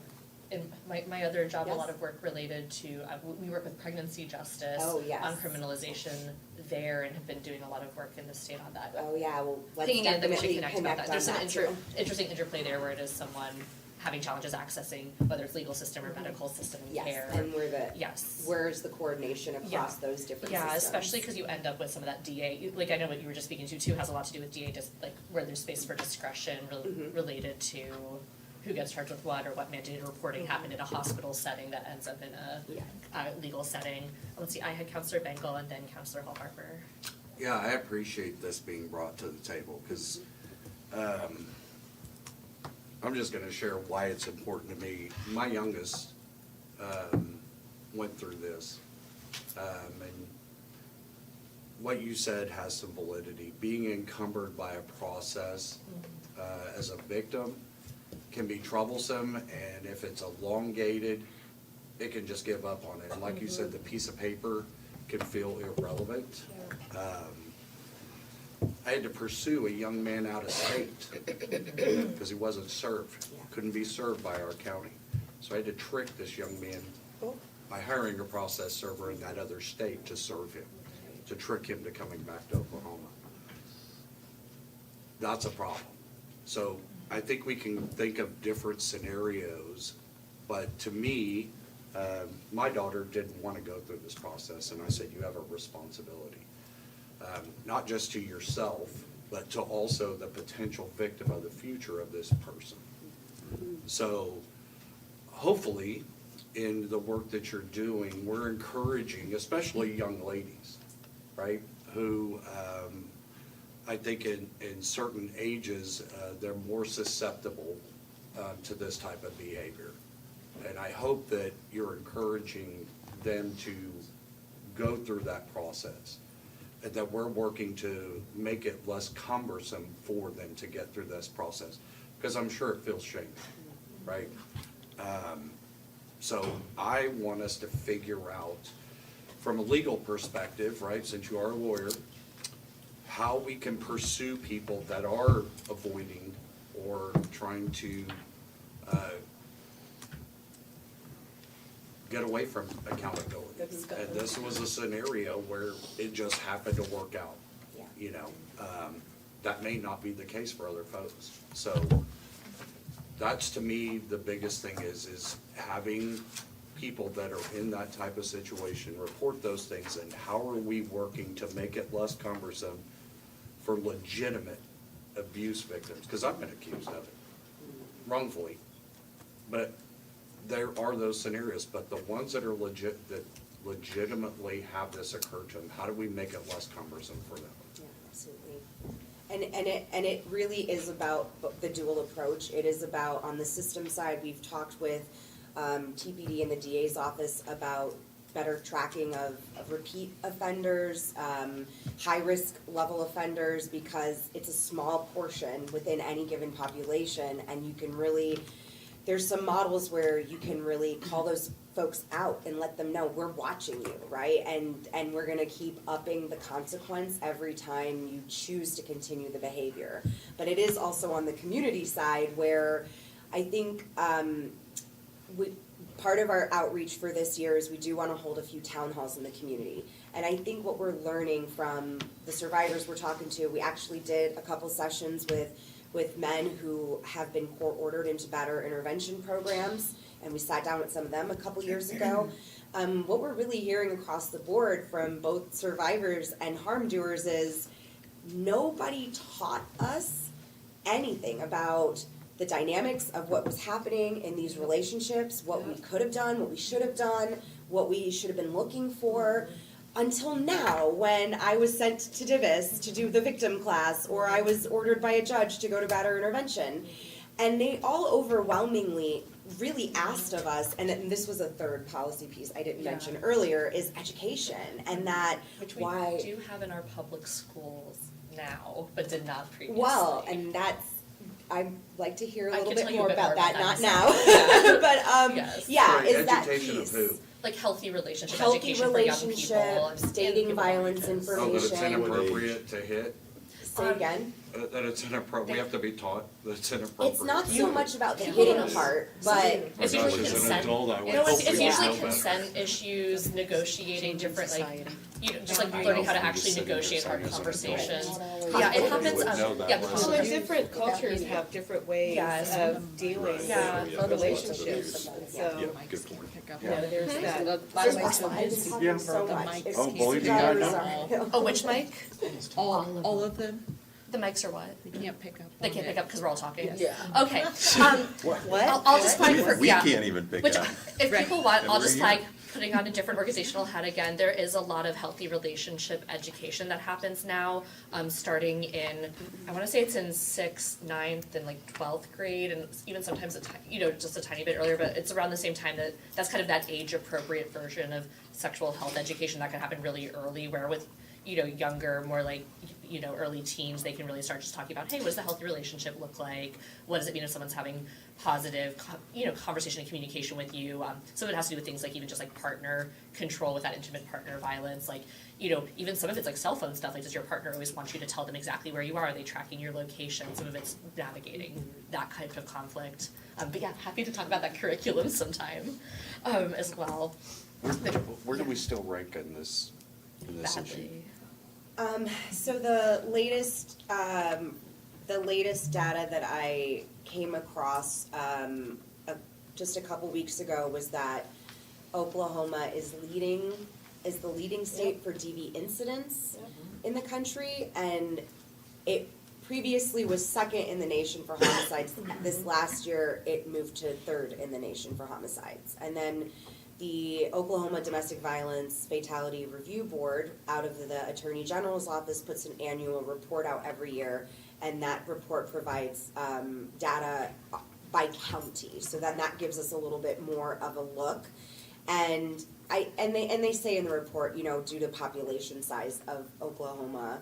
in my other job, a Yes. lot of work related to, we work with pregnancy justice Oh, yes. on criminalization there, and have been doing a lot of work in the state on that. Oh, yeah, well, let's Thinking again that we should definitely connect about connect that. on There's some that too. interesting interplay there where it is someone having challenges accessing, whether it's legal system or medical system and Yes, care. and Yes. where's the coordination across Yeah. those different Yeah, systems? especially because you end up with some of that DA, like I know what you were just speaking to too, has a lot to do with DA, just like where there's space for discretion related to who gets charged with what, or what mandated reporting happened in a hospital setting that ends up in a legal setting. Let's see, I had Counselor Bengal and then Counselor Hall Harper. Yeah, I appreciate this being brought to the table, because I'm just gonna share why it's important to me. My youngest went through this, and what you said has some validity. Being encumbered by a process as a victim can be troublesome, and if it's elongated, it can just give up on it. And like you said, the piece of paper can feel irrelevant. I had to pursue a young man out of state because he wasn't served, couldn't be served by our county. So I had to trick this young man by hiring a process server in that other state to serve him, to trick him to coming back to Oklahoma. That's a problem. So I think we can think of different scenarios, but to me, my daughter didn't want to go through this process, and I said, you have a responsibility. Not just to yourself, but to also the potential victim of the future of this person. So hopefully, in the work that you're doing, we're encouraging, especially young ladies, right, who I think in certain ages, they're more susceptible to this type of behavior. And I hope that you're encouraging them to go through that process. And that we're working to make it less cumbersome for them to get through this process, because I'm sure it feels shameful, right? So I want us to figure out, from a legal perspective, right, since you are a lawyer, how we can pursue people that are avoiding or trying to get away from accountability. And this was a scenario where it just happened to work out. Yeah. You know, that may not be the case for other folks. So that's, to me, the biggest thing is having people that are in that type of situation report those things, and how are we working to make it less cumbersome for legitimate abuse victims? Because I've been accused of it, wrongfully. But there are those scenarios, but the ones that are that legitimately have this occur to them, how do we make it less cumbersome for them? Yeah, absolutely. And it really is about the dual approach. It is about, on the system side, we've talked with TPD and the DA's office about better tracking of repeat offenders, high-risk level offenders, because it's a small portion within any given population, and you can really, there's some models where you can really call those folks out and let them know, we're watching you, right? And we're gonna keep upping the consequence every time you choose to continue the behavior. But it is also on the community side where I think part of our outreach for this year is we do want to hold a few town halls in the community. And I think what we're learning from the survivors we're talking to, we actually did a couple sessions with men who have been court-ordered into batterer intervention programs, and we sat down with some of them a couple years ago. What we're really hearing across the board from both survivors and harm doers is nobody taught us anything about the dynamics of what was happening in these relationships, what we could have done, what we should have done, what we should have been looking for, until now, when I was sent to Divis to do the victim class, or I was ordered by a judge to go to batterer intervention. And they all overwhelmingly really asked of us, and this was a third policy piece I didn't mention earlier, is education, and that Which we do have in our public schools now, but did not previously. Well, and that's, I'd like to hear a I little can bit tell you more a bit about more that, about not that now. in a But, Yes. yeah, Sorry, is that education piece. of who? Like healthy relationship Healthy education for young people. relationship, and stating people violence like this. Oh, that it's information. inappropriate to hit? Say again? That it's inappropriate, we have to be taught that it's inappropriate. It's not so much about the hitting part, but It's Oh my usually gosh, as an consent. adult, I would No, it's hope we usually know better. consent issues, negotiating different, like, society. you know, just like learning how to actually negotiate hard conversations. Yeah, it happens, would know that yeah, one. Well, conflict. different cultures have different ways Yes. of dealing Yeah. with relationships, so, Good point. you know, there's that. There's why I've been talking so The much. mics. Excuse Oh, believe the me, I drivers know. are- Oh, which mic? All of them? The mics are what? They can't pick up. They on can't it. pick up because we're all talking? Yeah. Okay, What? I'll just flag for, We yeah. can't even pick Which, it up. if people want, I'll Every just year. flag, putting on a different organizational hat again, there is a lot of healthy relationship education that happens now, starting in, I wanna say it's in 6th, 9th, and like 12th grade, and even sometimes just a tiny bit earlier, but it's around the same time that's kind of that age-appropriate version of sexual health education that can happen really early, where with, younger, more like, early teens, they can really start just talking about, hey, what does the healthy relationship look like? What does it mean if someone's having positive, conversation and communication with you? Some of it has to do with things like even just like partner control with that intimate partner violence, like, even some of it's like cell phone stuff, like does your partner always want you to tell them exactly where you are? Are they tracking your location? Some of it's navigating that type of conflict. But yeah, happy to talk about that curriculum sometime, as well. Where do we still rank in this issue? Badly. So the latest data that I came across just a couple weeks ago was that Oklahoma is the leading state for DV incidents in the country, and it previously was second in the nation for homicides. This last year, it moved to third in the nation for homicides. And then the Oklahoma Domestic Violence Fatality Review Board, out of the Attorney General's office, puts an annual report out every year, and that report provides data by county. So then that gives us a little bit more of a look. And they say in the report, you know, due to population size of Oklahoma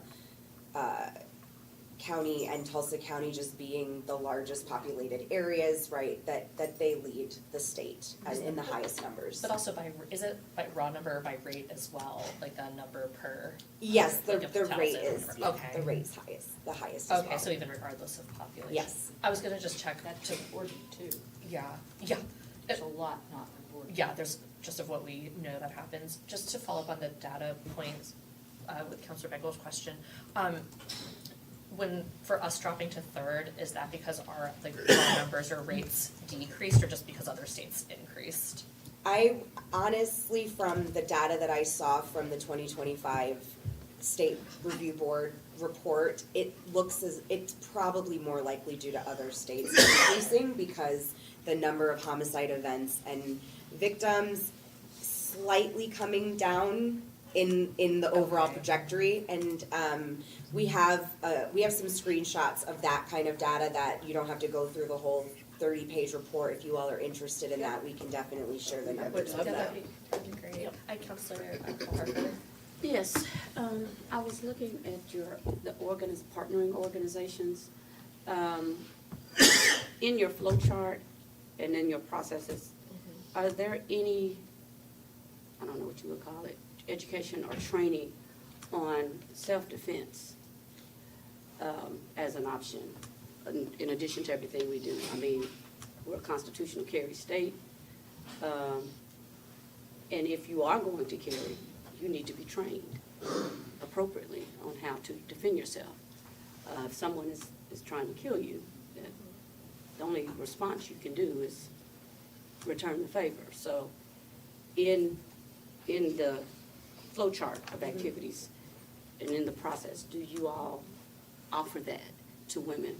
County and Tulsa County just being the largest populated areas, right, that they lead the state as in the highest numbers. But also is it by raw number or by rate as well, like a number per? Yes, like a the rate thousand is, or whatever? yeah, Okay. the rate's highest, the highest as well. Okay, so even regardless of population? Yes. I was gonna just check That's to, important too. yeah, yeah. There's a lot not reported. Yeah, there's just of what we know that happens. Just to follow up on the data points with Counselor Begl's question, when, for us dropping to third, is that because our, like, raw numbers or rates decreased or just because other states increased? I honestly, from the data that I saw from the 2025 State Review Board report, it looks as, it's probably more likely due to other states increasing because the number of homicide events and victims slightly coming down in the overall trajectory. And we have some screenshots of that kind of data that you don't have to go through the whole 30-page report. If you all are interested in that, we can definitely share the numbers with Yeah, that. that'd be great. Hi, Counselor Parker. Yes, I was looking at the partnering organizations. In your flow chart and in your processes, are there any, I don't know what you would call it, education or training on self-defense as an option, in addition to everything we do? I mean, we're a constitutional carry state, and if you are going to carry, you need to be trained appropriately on how to defend yourself. If someone is trying to kill you, the only response you can do is return the favor. So in the flow chart of activities and in the process, do you all offer that to women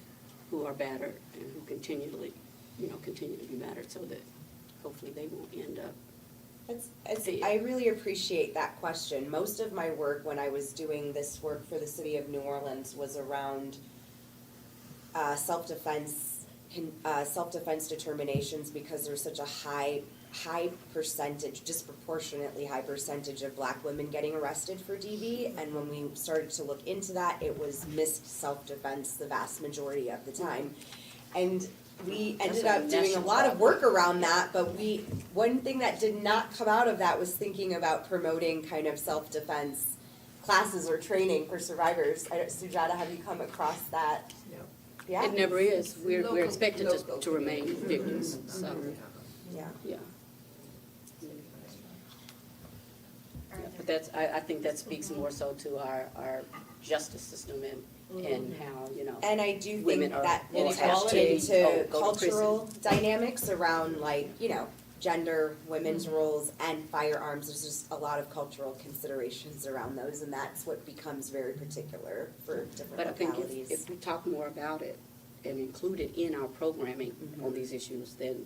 who are battered and who continue to be battered so that hopefully they won't end up I really appreciate that question. Most of my work when I was doing this work for the city of New Orleans was around self-defense determinations because there's such a high percentage, disproportionately high percentage of Black women getting arrested for DV. And when we started to look into that, it was missed self-defense the vast majority of the time. And we ended up doing a lot of work around that, but one thing that did not come out of that was thinking about promoting kind of self-defense classes or training for survivors. Sujata, have you come across that? No. Yeah? It never is. We're expected to remain victims, so, Yeah. yeah. But I think that speaks more so to our justice system and how, And I do think women are that will touch inequality, into go to prison. cultural dynamics around gender, women's roles, and firearms. There's just a lot of cultural considerations around those, and that's what becomes very particular for different But I think localities. if we talk more about it and include it in our programming on these issues, then,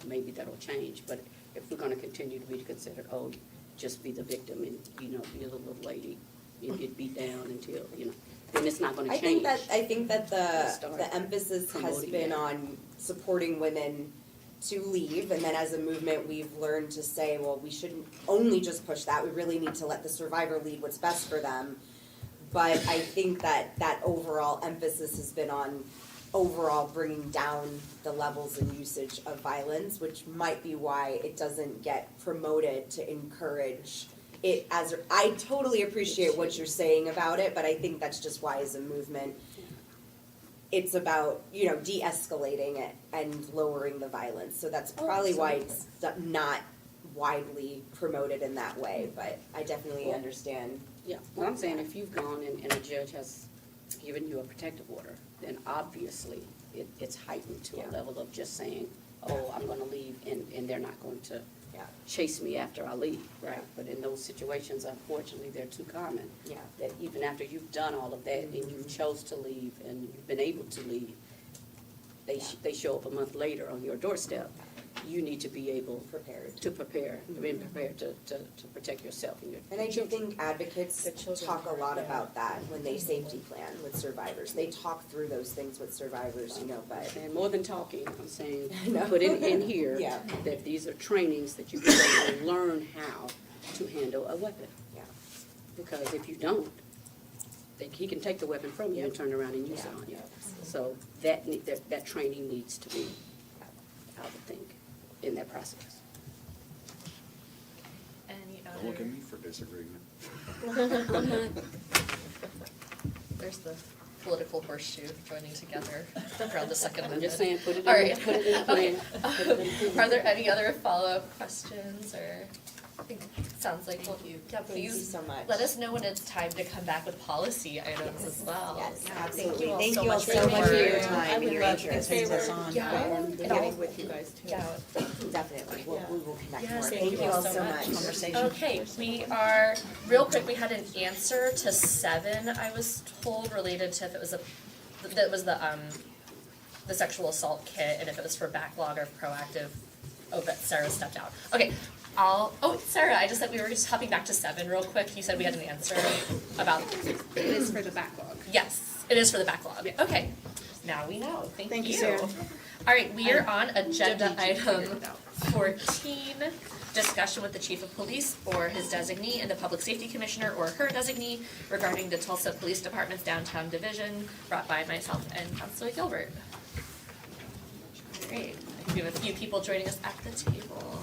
maybe that'll change. But if we're gonna continue to be considered, just be the victim and, be a little lady, you get beat down until, then it's not gonna change. I think that Start the emphasis has promoting been that. on supporting women to leave, and then as a movement, we've learned to say, well, we shouldn't only just push that, we really need to let the survivor lead what's best for them. But I think that overall emphasis has been on overall bringing down the levels and usage of violence, which might be why it doesn't get promoted to encourage it as, I totally appreciate what you're saying about it, but I think that's just why as a movement, it's about, de-escalating it and lowering the violence. So that's probably why it's not widely promoted in that way, but I definitely understand. Yeah, what I'm saying, if you've gone and a judge has given you a protective order, then obviously it's heightened to a level of just saying, I'm gonna leave, and they're not going to chase me after I leave, right? But in those situations, unfortunately, they're too common. Yeah. That even after you've done all of that and you chose to leave and you've been able to leave, they show up a month later on your doorstep. you need to be able Prepared. to prepare, to be prepared to protect yourself and your And I do children. think advocates The children talk a part, lot yeah. about that when they safety plan with survivors. They talk through those things with survivors, but. And more than talking, I'm saying, No. put it in here, Yeah. that these are trainings that you can learn how to handle a weapon. Yeah. Because if you don't, he can take the weapon from you and turn around and use it on you. So that training needs to be, I would think, in that process. Any Don't look at other, me for disagreement. there's the political horseshoe joining together around the Second I'm Amendment. just saying, put it All in, right. put it in the plan. Put it in the plan. Are there any other follow-up questions, or, I think, it sounds like, well, yeah, Thank you please so much. let us know when it's time to come back with policy items as well. Yes, Yeah, absolutely. Thank you all so much for your your time and your interest. Take us on. Yeah. Getting with you guys too. Yeah. Definitely. We will connect Yes, more. thank you all so much. Conversation. Okay, we are, real quick, we had an answer to 7, I was told, related to if it was the sexual assault kit and if it was for backlog or proactive. Oh, but Sarah stepped out. Okay, Sarah, I just said we were just hopping back to 7 real quick. You said we had an answer about. It is for the backlog. Yes, it is for the backlog. Okay, now we know. Thank you. Sarah. All right, we are on agenda WG item figured it out. 14, discussion with the chief of police or his designee and the public safety commissioner or her designee regarding the Tulsa Police Department's downtown division, brought by myself and Councilor Gilbert. Great, I think we have a few people joining us at the table.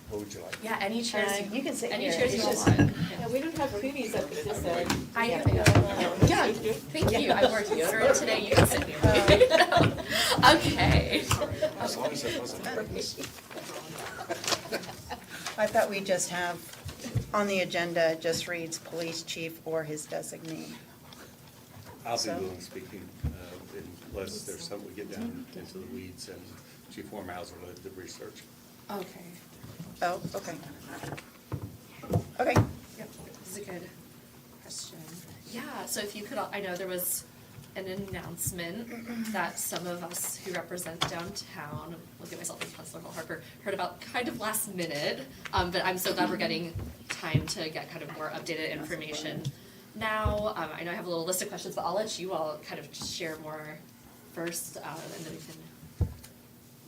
What would you like? Yeah, any chairs, You can sit any here. chairs you It's want. just- Yeah, we don't have cooties up at this end. Yeah, thank you, I wore deodorant today, you can sit here. Okay. As long as it wasn't purpose. I thought we just have, on the agenda, it just reads police chief or his designee. I'll be So- willing speaking, unless there's something we get down into the weeds and Chief Warmhauser led the research. Okay. Oh, okay. Okay. Yep, this is a good question. Yeah, so if you could, I know there was an announcement that some of us who represent downtown, look at myself and Councilor Harper, heard about kind of last minute, but I'm so glad we're getting time to get kind of more updated information now. I know I have a little list of questions, but I'll let you all kind of share more first, and then we can.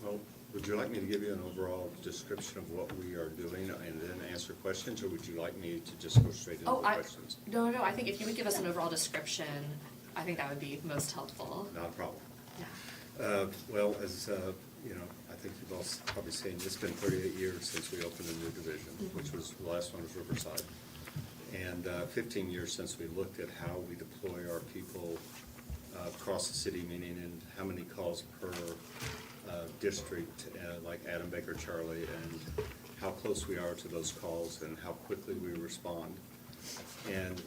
Well, would you like me to give you an overall description of what we are doing and then answer questions, or would you like me to just go straight into the questions? No, I think if you would give us an overall description, I think that would be most helpful. Not a problem. Yeah. Well, as you know, I think you've all probably seen, it's been 38 years since we opened a new division, which was, the last one was Riverside. And 15 years since we looked at how we deploy our people across the city, meaning in how many calls per district, like Adam Baker Charlie, and how close we are to those calls and how quickly we respond. And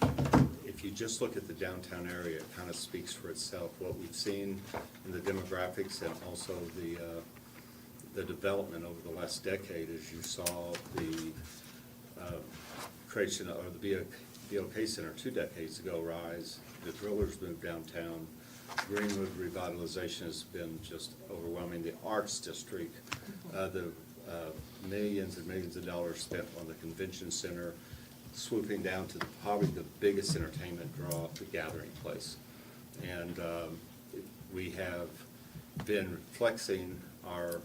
if you just look at the downtown area, it kind of speaks for itself. What we've seen in the demographics and also the development over the last decade is you saw the creation of the BOK Center 2 decades ago rise. The Thrillers moved downtown. Greenwood revitalization has been just overwhelming. The Arts District, the millions and millions of dollars spent on the convention center, swooping down to probably the biggest entertainment draw, the Gathering Place. And we have been flexing our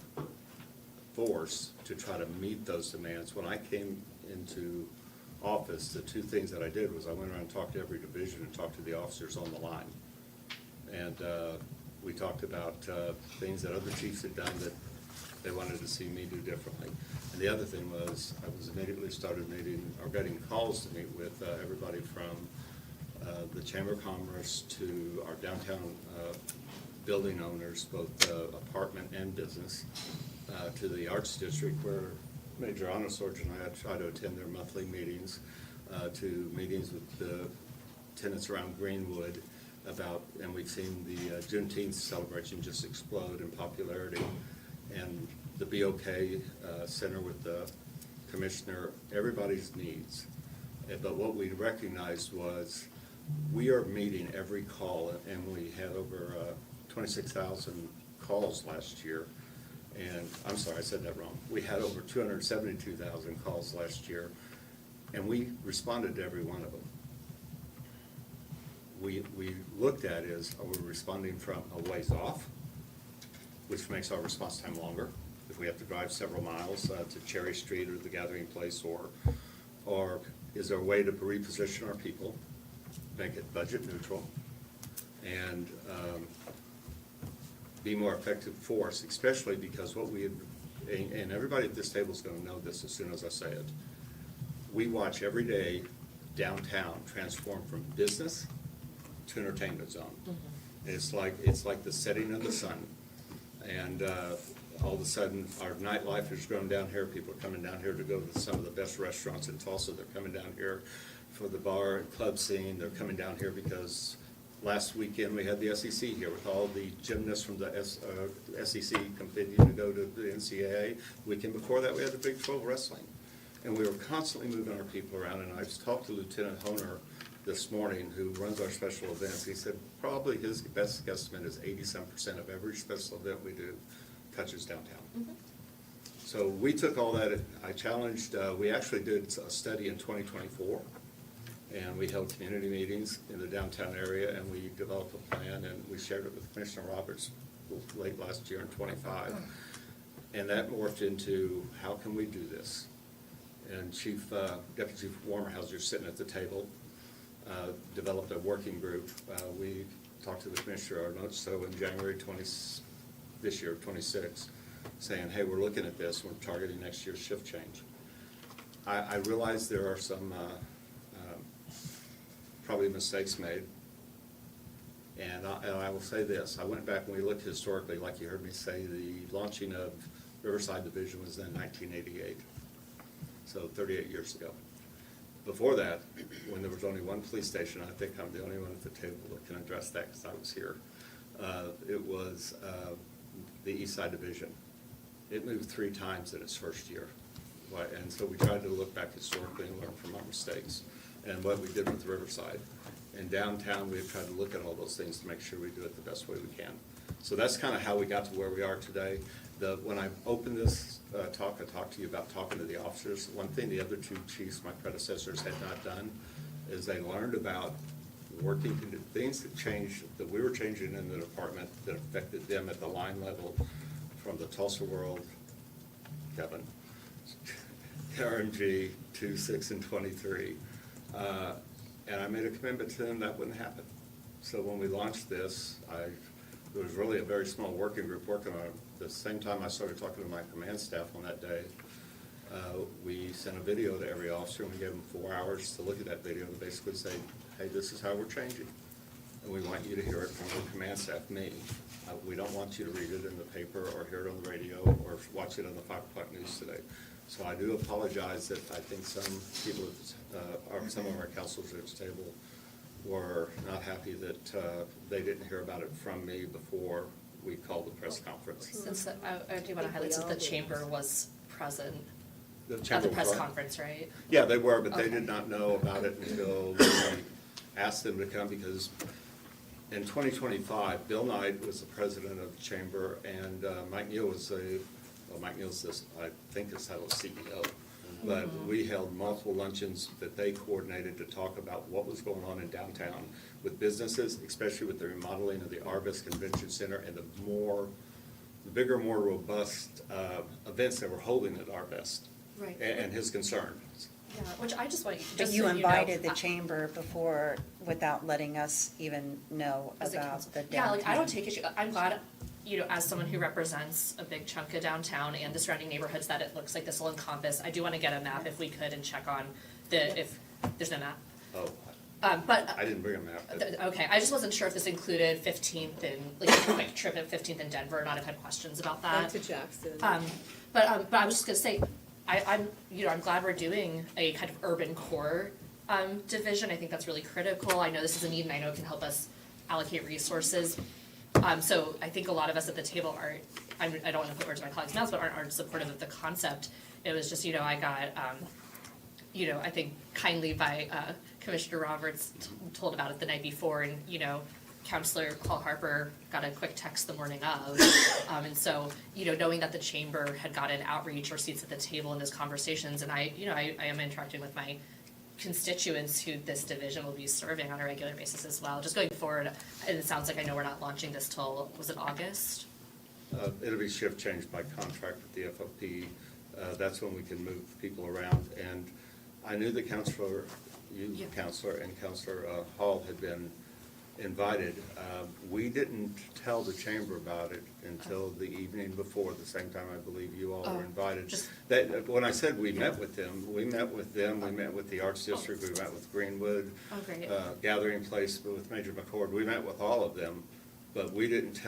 force to try to meet those demands. When I came into office, the 2 things that I did was I went around and talked to every division and talked to the officers on the line. And we talked about things that other chiefs had done that they wanted to see me do differently. And the other thing was I was immediately started meeting or getting calls to meet with everybody from the Chamber of Commerce to our downtown building owners, both apartment and business, to the Arts District where Major Honor Sergeant and I try to attend their monthly meetings, to meetings with the tenants around Greenwood about, and we've seen the Juneteenth celebration just explode in popularity. And the BOK Center with the commissioner, everybody's needs. But what we recognized was we are meeting every call, and we had over 26,000 calls last year. And, I'm sorry, I said that wrong. We had over 272,000 calls last year, and we responded to every one of them. We looked at is, are we responding from a ways off, which makes our response time longer, if we have to drive several miles to Cherry Street or the gathering place, or is there a way to reposition our people, make it budget neutral, and be more effective for us, especially because what we, and everybody at this table is gonna know this as soon as I say it. We watch every day downtown transform from business to entertainment zone. It's like the setting of the sun. And all of a sudden, our nightlife has grown down here. People are coming down here to go to some of the best restaurants in Tulsa. They're coming down here for the bar and club scene. They're coming down here because last weekend we had the SEC here with all the gymnasts from the SEC competing to go to the NCAA. The weekend before that, we had the Big 12 wrestling. And we were constantly moving our people around. And I talked to Lieutenant Honer this morning, who runs our special events. He said probably his best guesstimate is 87% of every special event we do touches downtown. So we took all that, I challenged, we actually did a study in 2024, and we held community meetings in the downtown area, and we developed a plan, and we shared it with Commissioner Roberts late last year in 25. And that morphed into, how can we do this? And Deputy Chief Warmerhauser, sitting at the table, developed a working group. We talked to the Commissioner Arnott, so in January this year, 26, saying, hey, we're looking at this, we're targeting next year's shift change. I realize there are some probably mistakes made, and I will say this, I went back and we looked historically, like you heard me say, the launching of Riverside Division was in 1988, so 38 years ago. Before that, when there was only one police station, I think I'm the only one at the table that can address that because I was here, it was the East Side Division. It moved 3 times in its first year. And so we tried to look back historically and learn from our mistakes and what we did with Riverside. In downtown, we've tried to look at all those things to make sure we do it the best way we can. So that's kind of how we got to where we are today. When I opened this talk, I talked to you about talking to the officers. One thing the other 2 chiefs, my predecessors, had not done is they learned about working, things that changed, that we were changing in the department that affected them at the line level, from the Tulsa World, Kevin, RMG, 2, 6, and 23. And I made a commitment to them that wouldn't happen. So when we launched this, there was really a very small working group working on it. The same time I started talking to my command staff on that day, we sent a video to every officer, and we gave them 4 hours to look at that video and basically say, hey, this is how we're changing. And we want you to hear it from your command staff, me. We don't want you to read it in the paper or hear it on the radio or watch it on the 5 o'clock news today. So I do apologize that I think some people, or some of our counselors at this table were not happy that they didn't hear about it from me before we called the press conference. Since, I do want to highlight that the chamber was present The at chamber the press was what? conference, right? Yeah, they were, but they Okay. did not know about it until we asked them to come, because in 2025, Bill Knight was the president of the chamber, and Mike Neal was Mike Neal's this, I think his title is CEO. But we held multiple luncheons that they coordinated to talk about what was going on in downtown with businesses, especially with the remodeling of the Arbus Convention Center and the bigger, more robust events that we're holding at Arbus. Right. And his concern. Yeah, which I just want, just But so you know, invited the chamber before without letting us even know as a about council. the Yeah, downtown. like, I don't take issue, I'm glad, as someone who represents a big chunk of downtown and the surrounding neighborhoods, that it looks like this will encompass. I do wanna get a map if we could and check on if there's no map. Oh, But. I didn't bring a map. Okay, I just wasn't sure if this included 15th and, like, a quick trip at 15th and Denver, or not. I've had questions about that. Went to Jackson. But I was just gonna say, I'm glad we're doing a kind of urban core, division. I think that's really critical. I know this is a need, and I know it can help us allocate resources. So I think a lot of us at the table I don't wanna put words in my colleagues' mouths, but aren't supportive of the concept. It was just, I got, I think kindly by, Commissioner Roberts told about it the night before, and, Counselor Paul Harper got a quick text the morning of. And so, knowing that the chamber had gotten outreach or seats at the table in those conversations, and I am interacting with my constituents who this division will be serving on a regular basis as well. Just going forward, and it sounds like I know we're not launching this till, was it August? It'll be shift changed by contract with the FOP. That's when we can move people around. And I knew the counselor, Counselor, and Counselor Hall had been invited. We didn't tell the chamber about it until the evening before, the same time I believe you all were invited. When I said we met with them, we met with the Arts District, we met with Greenwood, great. Gathering Place, with Major McCord, we met with all of them, but we didn't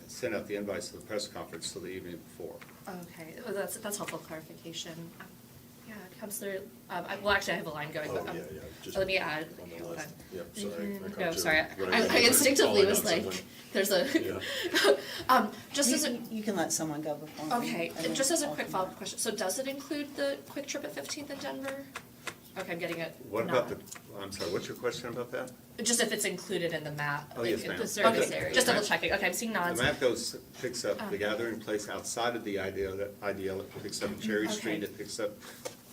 send out the invites to the press conference till the evening before. Okay, well, that's helpful clarification. Yeah, Counselor, well, actually, I have a line going, but, let me add. On the hold list. on. Yep, sorry. I No, caught sorry, you I right instinctively calling was out like, someone. there's a, just as a, You can let someone go before me. okay, and then just as a I'll quick come follow-up back. question, so does it include the Quick Trip at 15th in Denver? Okay, I'm getting it. What about I'm sorry, what's your question about that? Just if it's included in the map. Oh, like, yes, in ma'am. the service Okay. area. Just double checking, okay, I'm seeing The nods. map picks up the Gathering Place outside of the Ideal, it picks up Cherry Street, Okay. it picks up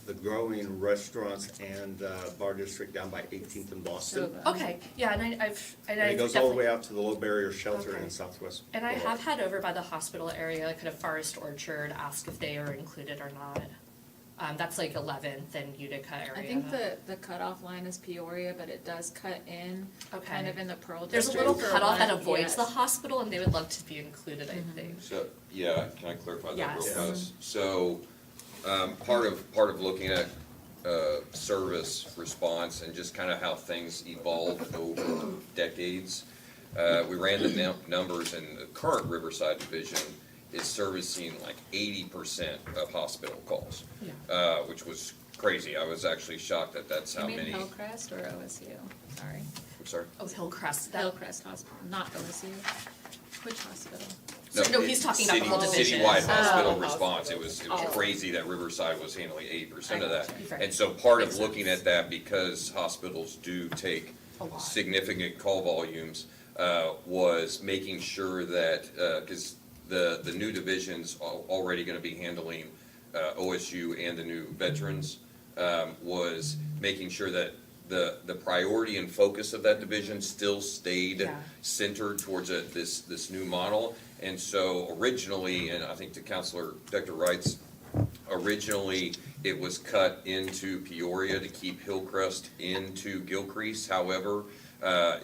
the growing restaurants and bar district down by 18th and Boston. Okay, yeah, and And it goes all the way definitely- out to the Low Barrier Shelter Okay. in Southwest. And I Florida. have had over by the hospital area, kind of Forest Orchard, ask if they are included or not. That's like 11th and Utica area. I think the cutoff line is Peoria, but it does cut in, Okay. kind of in the Pearl There's a District. little for cutoff that one, avoids the yes. hospital, and they would love to be included, I think. So, yeah, can I clarify that real Yes. fast? So, part of looking at service response and just kind of how things evolved over decades, we ran the numbers, and the current Riverside Division is servicing like 80% of hospital calls, which was crazy. I was actually shocked that that's how You many. mean Hillcrest or OSU? Sorry. I'm sorry? Oh, Hillcrest. Hillcrest Hospital, not OSU. Which hospital? No, he's talking about the whole division. Citywide hospital Oh. response, it was Oh. crazy that Riverside was handling 80% of that. Right. And so part of Makes looking at that, because hospitals do take A lot. significant call volumes, was making sure that, because the new division's already gonna be handling OSU and the new veterans, was making sure that the priority and focus of that division still stayed Yeah. centered towards this new model. And so originally, and I think to Counselor Dr. Wright's, originally it was cut into Peoria to keep Hillcrest into Gilcrease. However,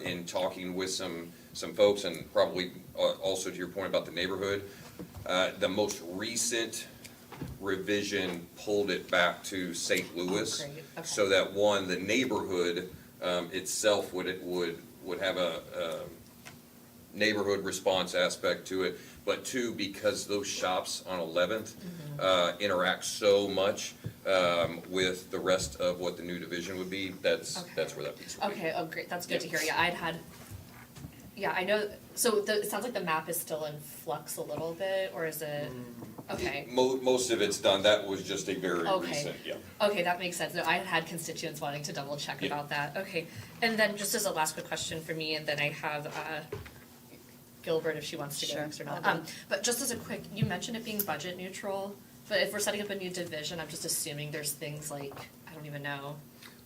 in talking with some folks, and probably also to your point about the neighborhood, the most recent revision pulled it back to St. Louis. Great, okay. So that one, the neighborhood itself would have a neighborhood response aspect to it, but two, because those shops on 11th interact so much with the rest of what the new division would be, that's where that piece would be. Okay, oh, great, that's good to hear, yeah, I know, so it sounds like the map is still in flux a little bit, or is it, okay. Most of it's done, that was just a very Okay. recent, yeah. Okay, that makes sense. No, I had constituents wanting to double check Yeah. about that. Okay, and then just as a last quick question for me, and then I have Gilbert if she wants to go Sure, next or not. I'll go. But just as a quick, you mentioned it being budget neutral, but if we're setting up a new division, I'm just assuming there's things like, I don't even know,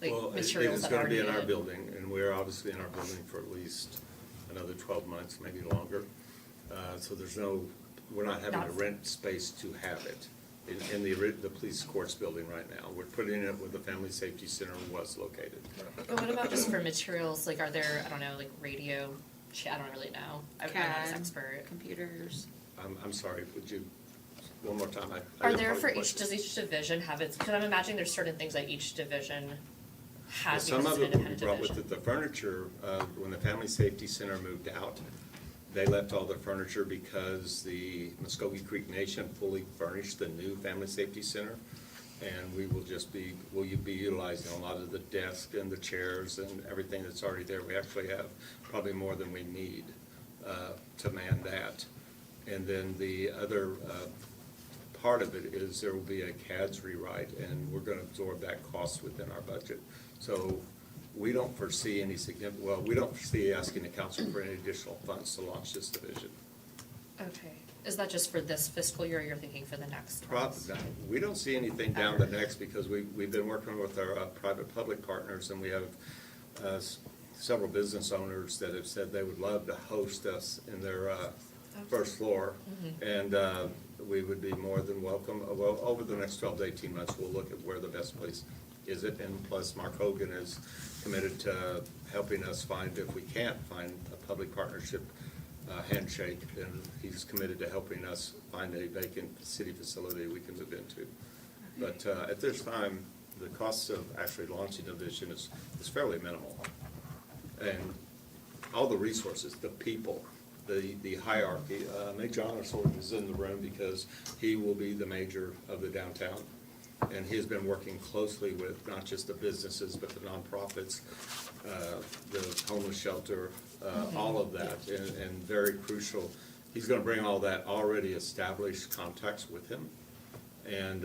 like Well, materials it's that are gonna be in our needed. building, and we're obviously in our building for at least another 12 months, maybe longer. So we're not having to Not- rent space to have it in the police courts building right now. We're putting it where the Family Safety Center was located. But what about just for materials, like are there, I don't know, like radio, I don't really know. I'm not an CAD, expert. computers. I'm sorry, would you, one more time? I Are didn't there follow for your each, question. does each division have its, because I'm imagining there's certain things that each division Well, has some because of it's an it will be independent brought with division. it. The furniture, when the Family Safety Center moved out, they left all the furniture because the Muskogee Creek Nation fully furnished the new Family Safety Center. And we'll be utilizing a lot of the desks and the chairs and everything that's already there. We actually have probably more than we need to man that. And then the other part of it is there will be a CADS rewrite, and we're gonna absorb that cost within our budget. So we don't foresee any significant, well, we don't foresee asking the council for any additional funds to launch this division. Okay, is that just for this fiscal year, or you're thinking for the next? Probably, we don't see anything down the next, because we've been working with our private-public partners, and we have several business owners that have said they would love to host us in their first floor. And we would be more than welcome. Well, over the next 12 to 18 months, we'll look at where the best place is it. And plus, Mark Hogan is committed to helping us find, if we can't find a public partnership handshake, then he's committed to helping us find a vacant city facility we can move into. But at this time, the cost of actually launching a division is fairly minimal. And all the resources, the people, the hierarchy. Major Honorsword is in the room because he will be the major of the downtown. And he has been working closely with not just the businesses, but the nonprofits, the homeless shelter, all of that, and very crucial. He's gonna bring all that already established contacts with him. And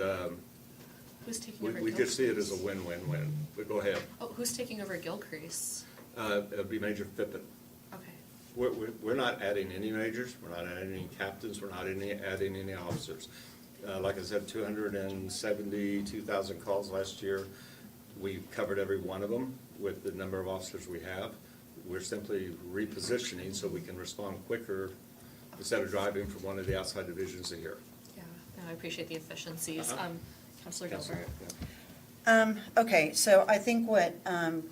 Who's taking over we just see it as a Gilcrease? win-win-win. But go ahead. Oh, who's taking over Gilcrease? It'll be Major Fippen. Okay. We're not adding any majors, we're not adding any captains, we're not adding any officers. Like I said, 272,000 calls last year. We covered every one of them with the number of officers we have. We're simply repositioning so we can respond quicker instead of driving from one of the outside divisions to here. Yeah, no, I appreciate the efficiencies. Uh-huh. Counselor Counselor, Gilbert? yeah. Okay, so I think what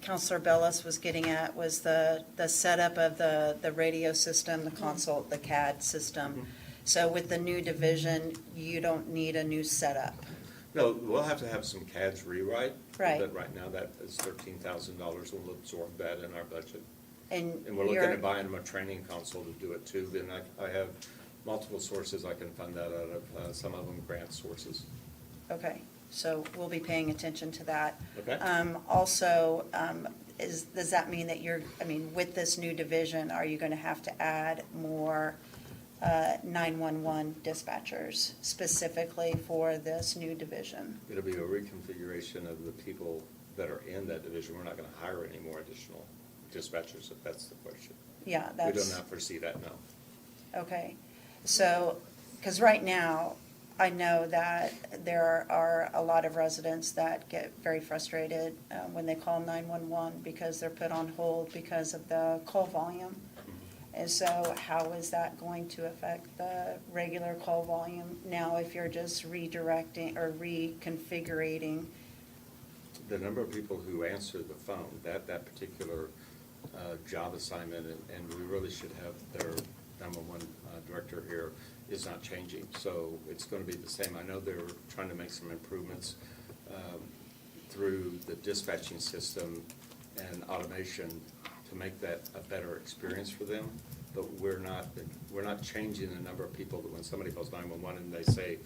Counselor Bellis was getting at was the setup of the radio system, the console, the CAD system. So with the new division, you don't need a new setup. No, we'll have to have some CADs rewrite. Right. But right now, that is $13,000. We'll absorb that in our budget. And we're looking you're- at buying them a training console to do it too. Then I have multiple sources I can fund that out of, some of them grant sources. Okay, so we'll be paying attention to that. Okay. Also, does that mean that with this new division, are you gonna have to add more 911 dispatchers specifically for this new division? It'll be a reconfiguration of the people that are in that division. We're not gonna hire any more additional dispatchers, if that's the question. Yeah, We do that's. not foresee that, no. Okay, so, because right now, I know that there are a lot of residents that get very frustrated when they call 911 because they're put on hold because of the call volume. And so how is that going to affect the regular call volume now if you're just redirecting or reconfiguring? The number of people who answer the phone, that particular job assignment, and we really should have their 911 director here, is not changing. So it's going to be the same. I know they're trying to make some improvements through the dispatching system and automation to make that a better experience for them. But we're not changing the number of people that when somebody calls 911 and they say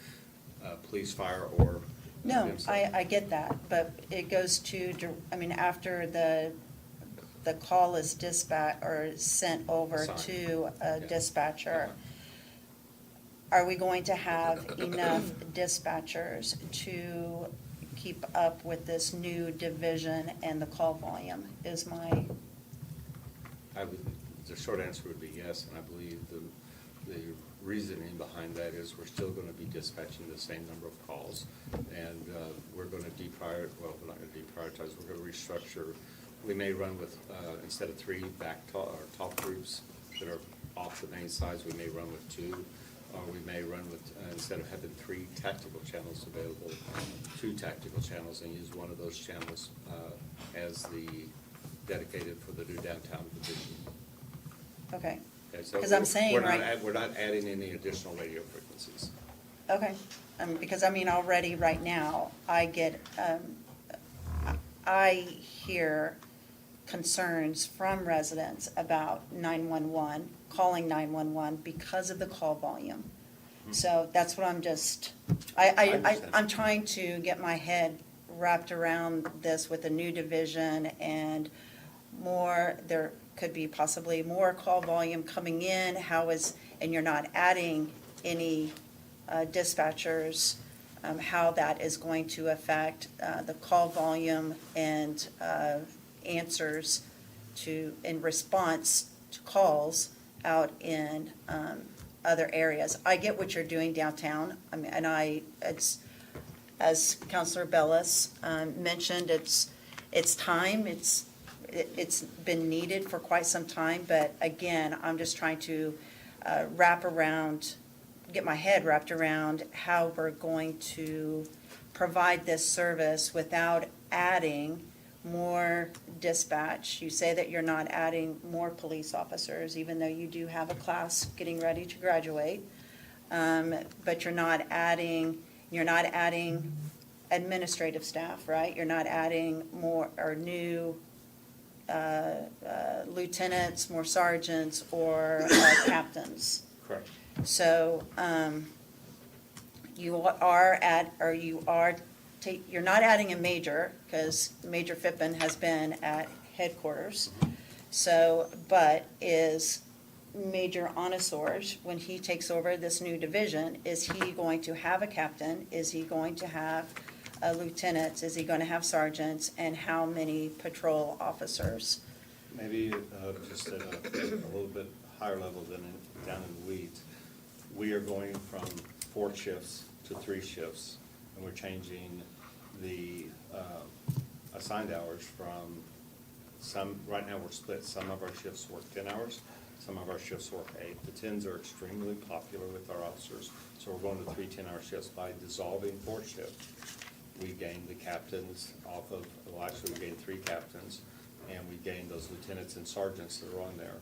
police, fire, or No, themselves. I get that, but it goes to, after the call is dispatched or sent over Assigned. to a Yeah. dispatcher, are we going to have enough dispatchers to keep up with this new division and the call volume is my, The short answer would be yes, and I believe the reasoning behind that is we're still going to be dispatching the same number of calls, and we're going to we're not going to deprioritize, we're going to restructure. We may run with, instead of 3 talk groups that are off the main sides, we may run with 2, or we may run with, instead of having 3 tactical channels available, 2 tactical channels, and use one of those channels as the dedicated for the new downtown division. okay. Okay, so Because I'm saying, we're not right. add- We're not adding any additional radio frequencies. Okay, because already right now, I get, I hear concerns from residents about 911, calling 911 because of the call volume. So that's what I'm just, understand. I'm trying to get my head wrapped around this with a new division and there could be possibly more call volume coming in, and you're not adding any dispatchers, how that is going to affect the call volume and answers in response to calls out in other areas. I get what you're doing downtown, I mean, and it's, as Counselor Bellis mentioned, it's time, it's been needed for quite some time, but again, I'm just trying to get my head wrapped around how we're going to provide this service without adding more dispatch. You say that you're not adding more police officers, even though you do have a class getting ready to graduate. But you're not adding administrative staff, right? You're not adding more or new lieutenants, more sergeants, or captains. Correct. So, you're not adding a major, because Major Fippen has been at headquarters. So, but is Major Onosorge, when he takes over this new division, is he going to have a captain? Is he going to have lieutenants? Is he going to have sergeants? And how many patrol officers? Maybe just at a little bit higher level than down in the weeds. We are going from 4 shifts to 3 shifts, and we're changing the assigned hours from right now we're split. Some of our shifts work 10 hours, some of our shifts work 8. The 10s are extremely popular with our officers, so we're going to 3 10-hour shifts. By dissolving 4 shifts, we gain the captains actually we gain 3 captains, and we gain those lieutenants and sergeants that are on there.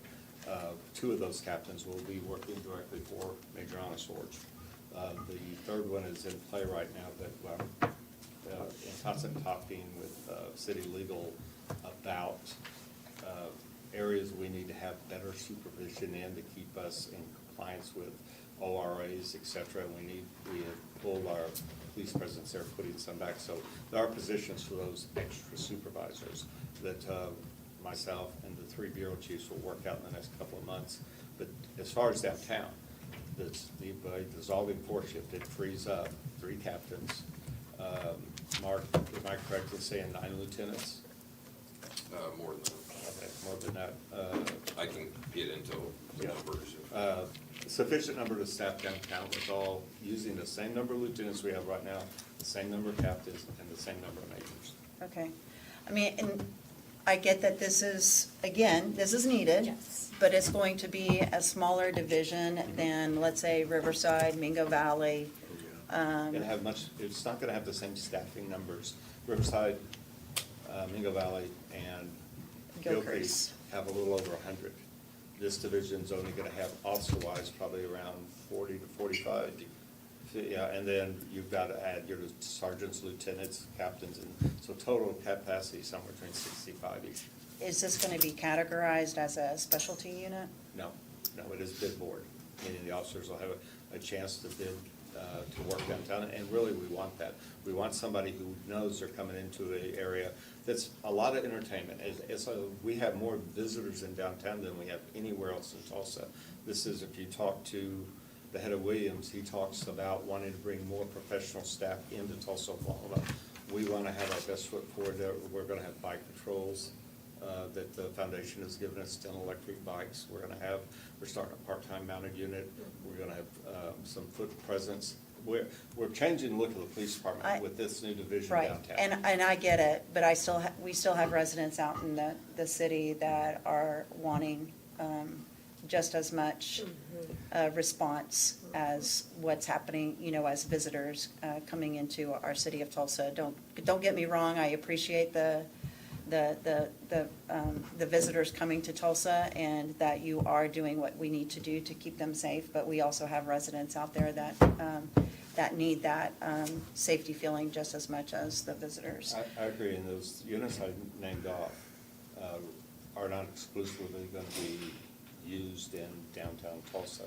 2 of those captains will be working directly for Major Onosorge. The third one is in play right now, but in constant talking with city legal about areas we need to have better supervision in to keep us in compliance with ORAs, et cetera. We have pulled our police presence there, putting some back. So there are positions for those extra supervisors that myself and the 3 bureau chiefs will work out in the next couple of months. But as far as downtown, by dissolving 4 shift, it frees up 3 captains. Mark, am I correct in saying 9 lieutenants? More than that. Okay, more than that. I can get into the Yeah. numbers. Sufficient number to staff downtown with all using the same number of lieutenants we have right now, the same number of captains, and the same number of majors. Okay. I mean, and I get that this is needed. Yes. But it's going to be a smaller division than, let's say, Riverside, Mingo Valley. It's not gonna have the same staffing numbers. Riverside, Mingo Valley, and Gilcrease have a little over 100. This division's only gonna have officer-wise probably around 40 to 45. Yeah, and then you've got to add your sergeants, lieutenants, captains, and so total capacity somewhere between 65 each. Is this going to be categorized as a specialty unit? No, it is bid board, meaning the officers will have a chance to bid to work downtown, and really we want that. We want somebody who knows they're coming into an area that's a lot of entertainment. We have more visitors in downtown than we have anywhere else in Tulsa. This is, if you talk to the head of Williams, he talks about wanting to bring more professional staff into Tulsa, Oklahoma. We want to have our best foot forward there. We're going to have bike patrols that the foundation has given us, 10 electric bikes. We're starting a part-time mounted unit. We're going to have some foot presence. We're changing the look of the police department with this new division downtown. Right, and I get it, but we still have residents out in the city that are wanting just as much response as what's happening, as visitors coming into our city of Tulsa. Don't get me wrong, I appreciate the visitors coming to Tulsa and that you are doing what we need to do to keep them safe, but we also have residents out there that need that safety feeling just as much as the visitors. I agree, and those units I named off are not exclusively going to be used in downtown Tulsa.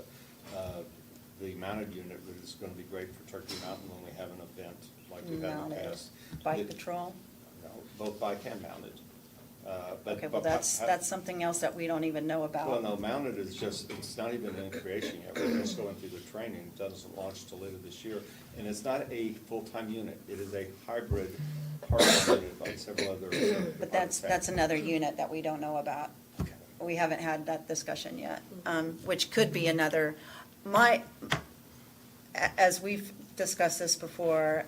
The mounted unit is going to be great for Turkey Mountain when we have an event like we've had in the past. Bike patrol? No, both bike and mounted. Okay, well, that's something else that we don't even know about. Well, no, mounted is just, it's not even in creation yet. We're just going through the training. It doesn't launch till later this year. And it's not a full-time unit. It is a hybrid, part-mounted, like several other. But that's another unit that we don't know about. We haven't had that discussion yet, which could be another, as we've discussed this before,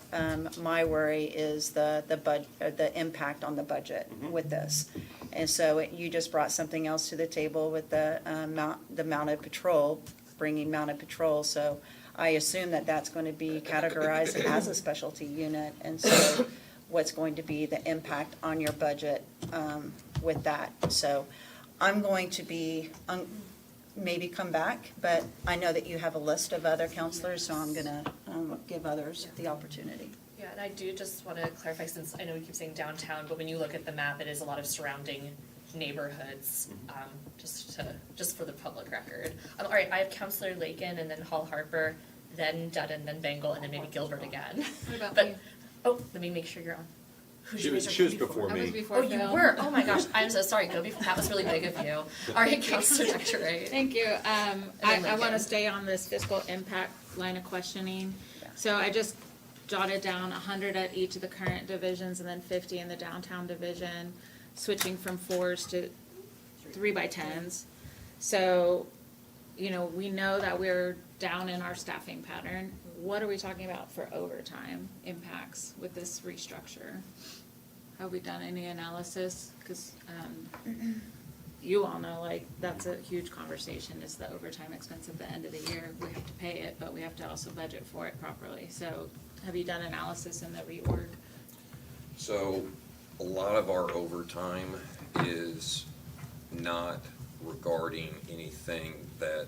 my worry is the impact on the budget with this. And so you just brought something else to the table with the mounted patrol, bringing mounted patrol. So I assume that that's going to be categorized as a specialty unit. And so what's going to be the impact on your budget with that? So I'm going to be, maybe come back, but I know that you have a list of other counselors, so I'm going to give others the opportunity. Yeah, and I do just want to clarify, since I know we keep saying downtown, but when you look at the map, it is a lot of surrounding neighborhoods, just for the public record. All right, I have Counselor Lakin, and then Hall Harper, then Dudden, then Bengal, and then maybe Gilbert again. What about But me? Oh, let me make sure you're on. Who did She you was, raise she your was hand before I was me. before Oh, you Phil. were? Oh my gosh, I'm so sorry, go before, that was really big of you. All right, Counselor Dr. Wright. Thank you. I then want Lincoln. to stay on this fiscal impact line of questioning. So I just jotted down 100 at each of the current divisions and then 50 in the downtown division, switching from 4s to 3x10s. So, you know, we know that we're down in our staffing pattern. What are we talking about for overtime impacts with this restructure? Have we done any analysis? Because you all know, like, that's a huge conversation, is the overtime expense at the end of the year. We have to pay it, but we have to also budget for it properly. So have you done analysis in the reorg? So a lot of our overtime is not regarding anything that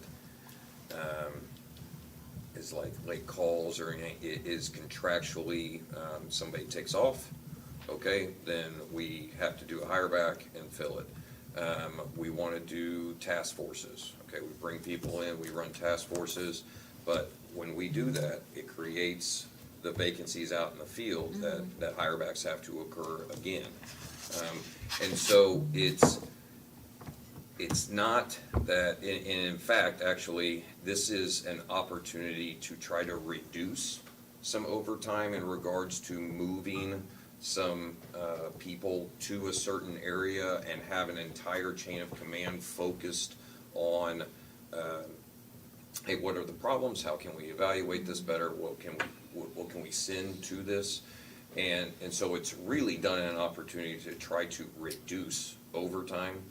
is like late calls or anything. It is contractually, somebody takes off, okay, then we have to do a hire back and fill it. We want to do task forces, okay, we bring people in, we run task forces, but when we do that, it creates the vacancies out in the field that hire backs have to occur again. And so it's not that, and in fact, actually, this is an opportunity to try to reduce some overtime in regards to moving some people to a certain area and have an entire chain of command focused on, hey, what are the problems? How can we evaluate this better? What can we send to this? And so it's really done an opportunity to try to reduce overtime.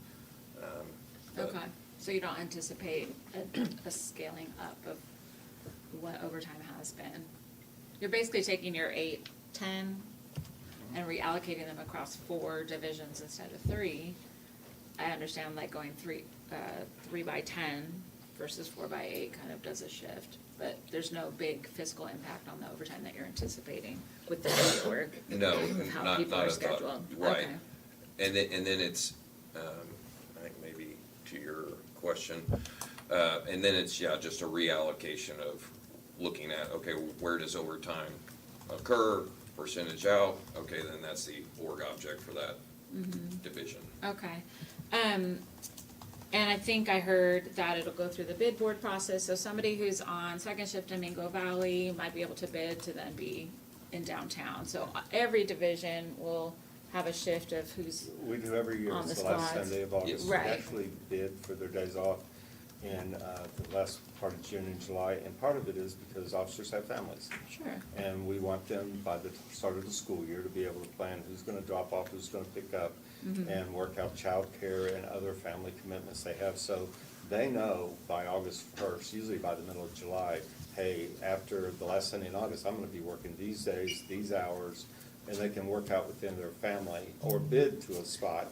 but- Okay, so you don't anticipate a scaling up of what overtime has been? You're basically taking your 8, 10, and reallocating them across 4 divisions instead of 3. I understand like going 3x10 versus 4x8 kind of does a shift, but there's no big fiscal impact on the overtime that you're anticipating with the reorg? No, of how not people a are thought. scheduled? Right. Okay. And then it's, I think maybe to your question, and then it's, yeah, just a reallocation of looking at, okay, where does overtime occur, percentage out, okay, then that's the org object for that division. Okay. And I think I heard that it'll go through the bid board process, so somebody who's on second shift in Mingo Valley might be able to bid to then be in downtown. So every division will have a shift of who's We do every year, on the it's the last squads. Sunday of August. Right. We actually bid for their days off in the last part of June and July, and part of it is because officers have families. Sure. And we want them, by the start of the school year, to be able to plan who's gonna drop off, who's gonna pick up, and work out childcare and other family commitments they have. So they know by August 1st, usually by the middle of July, hey, after the last Sunday in August, I'm gonna be working these days, these hours, and they can work out within their family or bid to a spot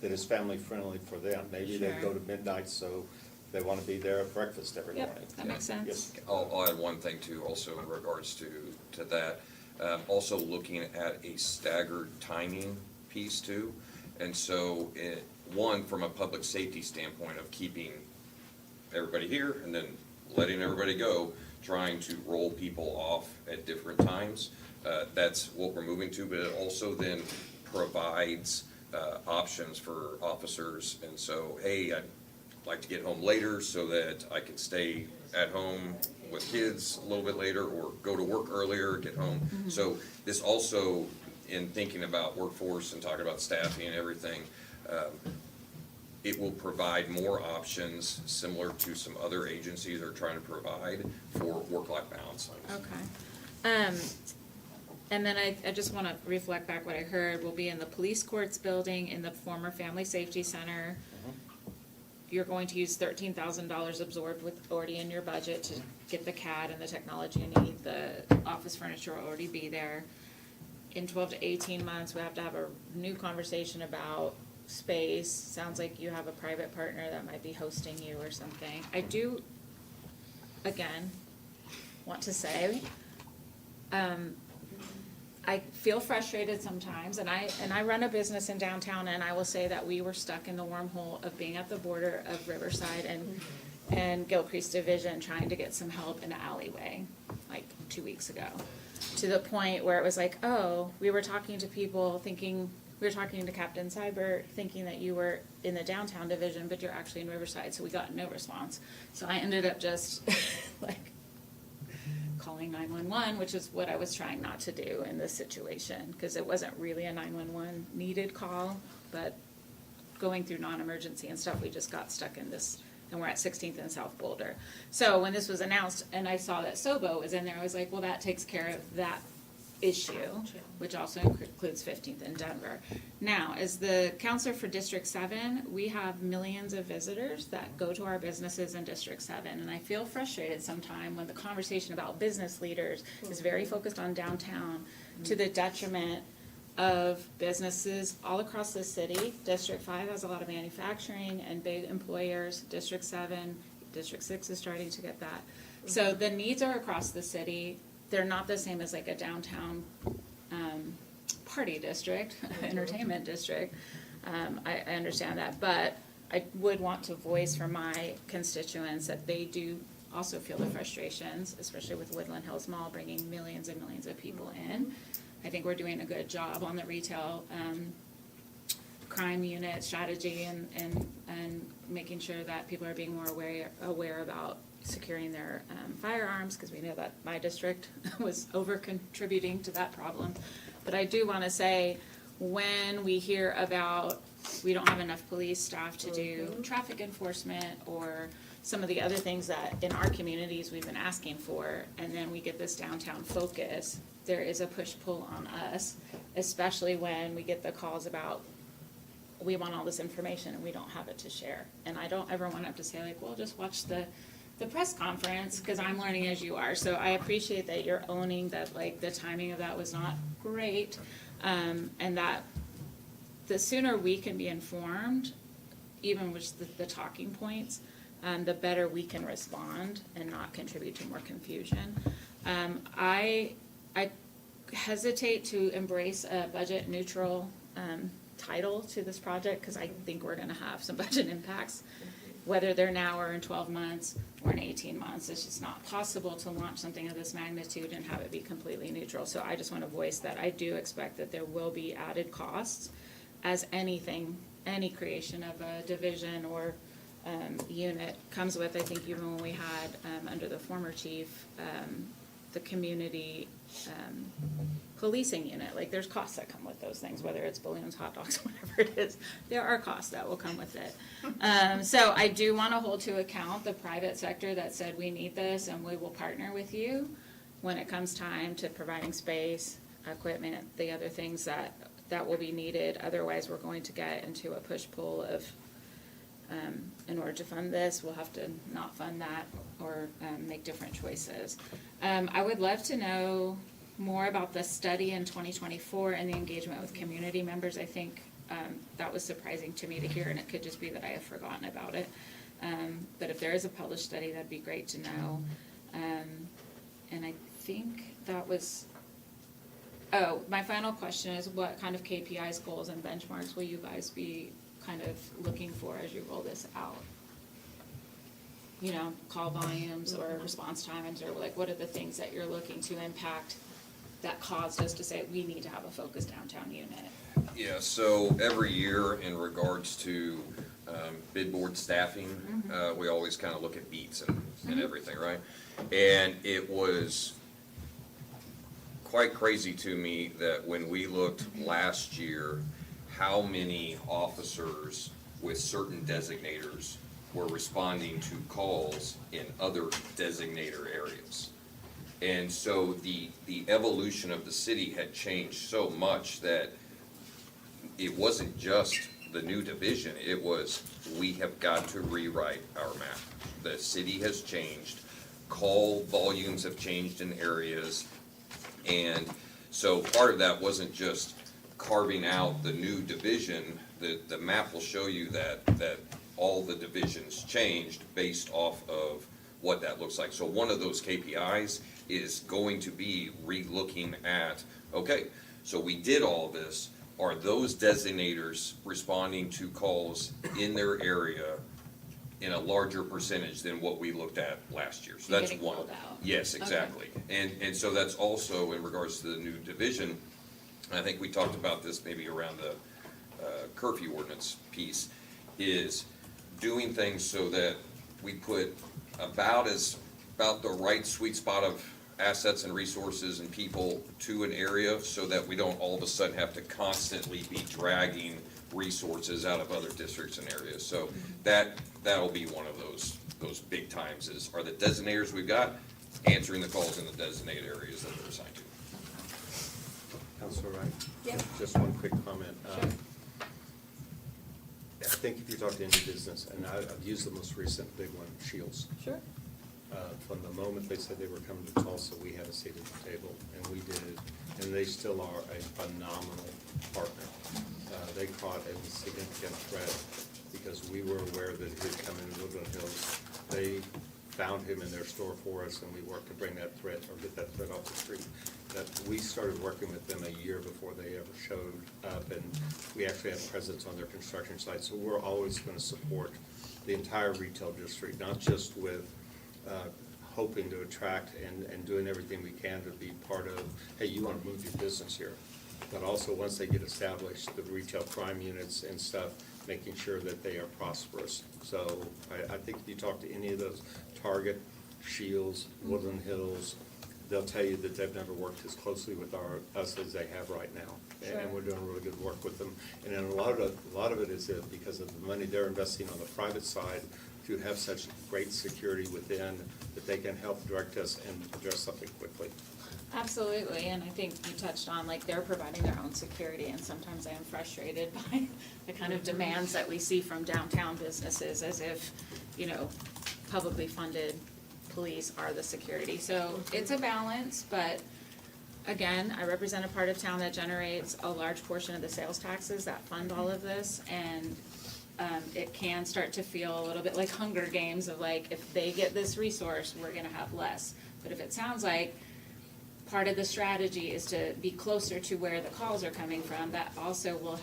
that is family friendly for them. Maybe they go Sure. to midnight, so they wanna be there at breakfast every Yep, morning. that makes sense. Yes. I'll add one thing too, also in regards to that. Also looking at a staggered timing piece too. And so, one, from a public safety standpoint of keeping everybody here and then letting everybody go, trying to roll people off at different times. That's what we're moving to, but it also then provides options for officers. And so, hey, I'd like to get home later so that I can stay at home with kids a little bit later, or go to work earlier, get home. So this also, in thinking about workforce and talking about staffing and everything, it will provide more options similar to some other agencies are trying to provide for work-life balance. Okay. And then I just wanna reflect back what I heard, we'll be in the police courts building, in the former Family Safety Center. You're going to use $13,000 absorbed with already in your budget to get the CAD and the technology you need. The office furniture will already be there. In 12 to 18 months, we have to have a new conversation about space. Sounds like you have a private partner that might be hosting you or something. I do, again, want to say, I feel frustrated sometimes, and I run a business in downtown, and I will say that we were stuck in the wormhole of being at the border of Riverside and Gilcrease Division, trying to get some help in an alleyway, like 2 weeks ago. To the point where it was like, oh, we were talking to people thinking, we were talking to Captain Seibert, thinking that you were in the downtown division, but you're actually in Riverside, so we got no response. So I ended up just like calling 911, which is what I was trying not to do in this situation, because it wasn't really a 911 needed call, but going through non-emergency and stuff, we just got stuck in this, and we're at 16th and South Boulder. So when this was announced and I saw that Sobo was in there, I was like, well, that takes care of that issue, which also includes 15th and Denver. Now, as the counselor for District 7, we have millions of visitors that go to our businesses in District 7, and I feel frustrated sometimes when the conversation about business leaders is very focused on downtown to the detriment of businesses all across the city. District 5 has a lot of manufacturing and big employers. District 7, District 6 is starting to get that. So the needs are across the city. They're not the same as like a downtown party district, entertainment district. I understand that, but I would want to voice for my constituents that they do also feel the frustrations, especially with Woodland Hills Mall bringing millions and millions of people in. I think we're doing a good job on the retail crime unit strategy and making sure that people are being more aware about securing their firearms, because we know that my district was over contributing to that problem. But I do want to say, when we hear about we don't have enough police staff to do traffic enforcement or some of the other things that in our communities we've been asking for, and then we get this downtown focus, there is a push-pull on us, especially when we get the calls about we want all this information and we don't have it to share. And I don't ever want to have to say like, well, just watch the press conference, because I'm learning as you are. So I appreciate that you're owning that, like, the timing of that was not great, and that the sooner we can be informed, even with the talking points, the better we can respond and not contribute to more confusion. I hesitate to embrace a budget neutral title to this project, because I think we're gonna have some budget impacts, whether they're now or in 12 months or in 18 months. It's just not possible to launch something of this magnitude and have it be completely neutral. So I just want to voice that I do expect that there will be added costs, as anything, any creation of a division or unit comes with. I think even when we had, under the former chief, the community policing unit, like, there's costs that come with those things, whether it's balloons, hot dogs, whatever it is, there are costs that will come with it. So I do want to hold to account the private sector that said we need this and we will partner with you when it comes time to providing space, equipment, the other things that will be needed. Otherwise, we're going to get into a push-pull of, in order to fund this, we'll have to not fund that or make different choices. I would love to know more about the study in 2024 and the engagement with community members. I think that was surprising to me to hear, and it could just be that I have forgotten about it. But if there is a published study, that'd be great to know. And I think that was, my final question is, what kind of KPIs, goals, and benchmarks will you guys be kind of looking for as you roll this out? You know, call volumes or response times, or like, what are the things that you're looking to impact that caused us to say we need to have a focused downtown unit? Yeah, so every year in regards to bid board staffing, we always kind of look at beats and everything, right? And it was quite crazy to me that when we looked last year, how many officers with certain designators were responding to calls in other designator areas. And so the evolution of the city had changed so much that it wasn't just the new division, it was, we have got to rewrite our map. The city has changed, call volumes have changed in areas, and so part of that wasn't just carving out the new division. The map will show you that all the divisions changed based off of what that looks like. So one of those KPIs is going to be re-looking at, okay, so we did all this, are those designators responding to calls in their area in a larger percentage than what we looked at last year? So And that's getting one. called out. Yes, exactly. And so that's also in regards to the new division. And I think we talked about this maybe around the curfew ordinance piece, is doing things so that we put about the right sweet spot of assets and resources and people to an area, so that we don't all of a sudden have to constantly be dragging resources out of other districts and areas. So that'll be one of those big times, are the designators we've got answering the calls in the designated areas that they're assigned to. Councilor Wright? Yeah. Just one quick comment. I think if you talk to any business, and I've used the most recent big one, Shields. Sure. From the moment they said they were coming to Tulsa, we had a seat at the table, and we did, and they still are a phenomenal partner. They caught a significant threat because we were aware that he had come into Woodland Hills. They found him in their store for us, and we worked to bring that threat, or get that threat off the street. That we started working with them a year before they ever showed up, and we actually had presence on their construction site. So we're always going to support the entire retail district, not just with hoping to attract and doing everything we can to be part of, hey, you want to move your business here. But also, once they get established, the retail crime units and stuff, making sure that they are prosperous. So I think if you talk to any of those, Target, Shields, Woodland Hills, they'll tell you that they've never worked as closely with us as they have right now. Sure. And we're doing really good work with them. And then a lot of it is because of the money they're investing on the private side to have such great security within, that they can help direct us and address something quickly. Absolutely, and I think you touched on, like, they're providing their own security, and sometimes I am frustrated by the kind of demands that we see from downtown businesses, as if, publicly funded police are the security. So it's a balance, but again, I represent a part of town that generates a large portion of the sales taxes that fund all of this, and it can start to feel a little bit like Hunger Games of, like, if they get this resource, we're gonna have less. But if it sounds like part of the strategy is to be closer to where the calls are coming from, that also will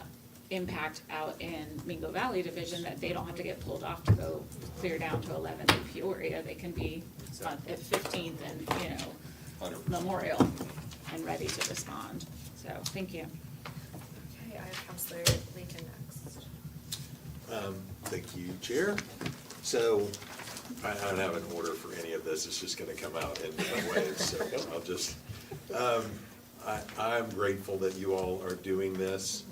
impact out in Mingo Valley Division, that they don't have to get pulled off to go clear down to 11th in Peoria. They can be at 15th and, Memorial and ready to respond. So, thank you. Okay, I have Counselor Lincoln next. Thank you, Chair. So I don't have an order for any of this. It's just going to come out in different ways. So I'll just, I'm grateful that you all are doing this.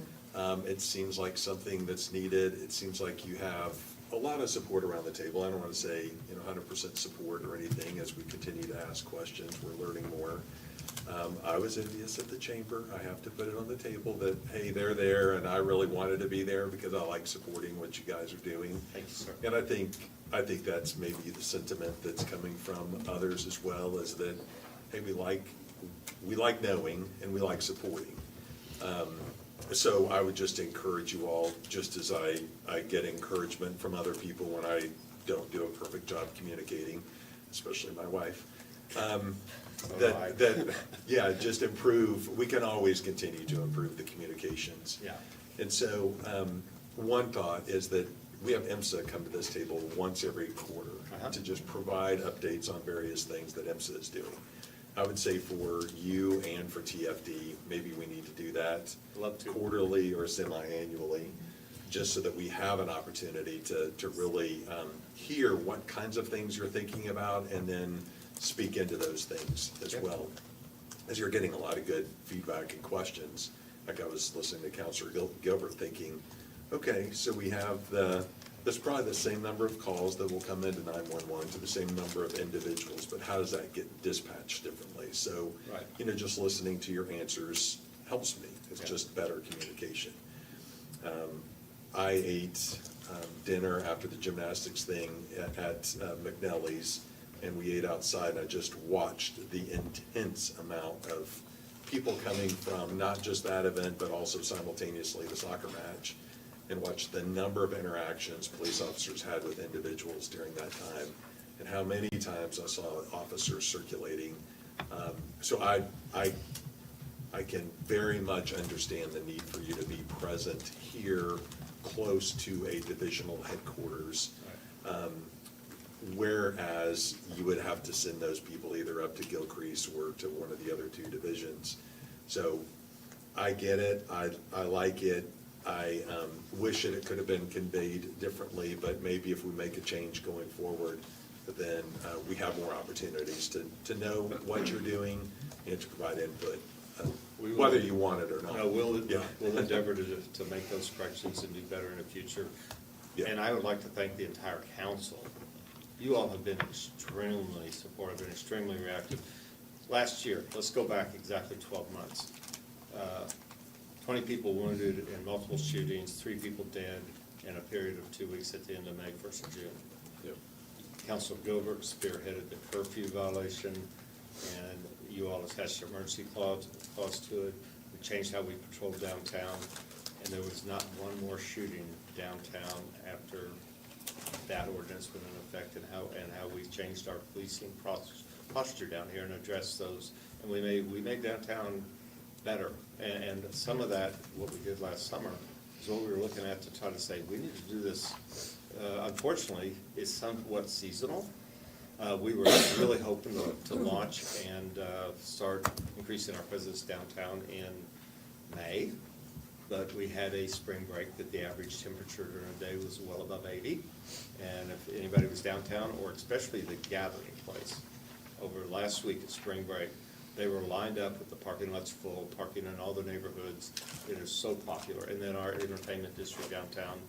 It seems like something that's needed. It seems like you have a lot of support around the table. I don't want to say 100% support or anything as we continue to ask questions. We're learning more. I was envious at the chamber. I have to put it on the table that, hey, they're there, and I really wanted to be there because I like supporting what you guys are doing. Thank you, sir. And I think that's maybe the sentiment that's coming from others as well, is that, hey, we like knowing and we like supporting. So I would just encourage you all, just as I get encouragement from other people when I don't do a perfect job communicating, especially my wife. Just improve. We can always continue to improve the communications. Yeah. And so, one thought is that we have IMSA come to this table once every quarter to just provide updates on various things that IMSA is doing. I would say for you and for TFD, maybe we need to do that Love to. quarterly or semi-annually, just so that we have an opportunity to really hear what kinds of things you're thinking about and then speak into those things as Yep. well. As you're getting a lot of good feedback and questions, like I was listening to Counselor Gilbert thinking, okay, so we have there's probably the same number of calls that will come into 911 to the same number of individuals, but how does that get dispatched differently? So, Right. just listening to your answers helps me. It's Yeah. just better communication. I ate dinner after the gymnastics thing at McNally's, and we ate outside, and I just watched the intense amount of people coming from not just that event, but also simultaneously the soccer match, and watched the number of interactions police officers had with individuals during that time, and how many times I saw officers circulating. So I can very much understand the need for you to be present here, close to a divisional headquarters. Whereas you would have to send those people either up to Gilcrease or to one of the other two divisions. So I get it, I like it, I wish that it could have been conveyed differently, but maybe if we make a change going forward, then we have more opportunities to know what you're doing and to provide input, We will- whether you want it or not. No, we'll Yeah. endeavor to make those corrections and do better in the future. Yeah. And I would like to thank the entire council. You all have been extremely supportive and extremely reactive. Last year, let's go back exactly 12 months. 20 people wounded in multiple shootings, 3 people dead in a period of 2 weeks at the end of May, 1st of June. Yep. Councilor Gilbert spearheaded the curfew violation, and you all attached an emergency clause to it. We changed how we patrol downtown, and there was not one more shooting downtown after that ordinance went into effect, and how we changed our policing posture down here and addressed those. And we made downtown better. And some of that, what we did last summer, is what we were looking at to try to say, we need to do this. Unfortunately, it's somewhat seasonal. We were really hoping to launch and start increasing our presence downtown in May, but we had a spring break that the average temperature during the day was well above 80. And if anybody was downtown, or especially the gathering place, over last week at spring break, they were lined up with the parking lots full, parking in all the neighborhoods. It is so popular. And then our entertainment district downtown,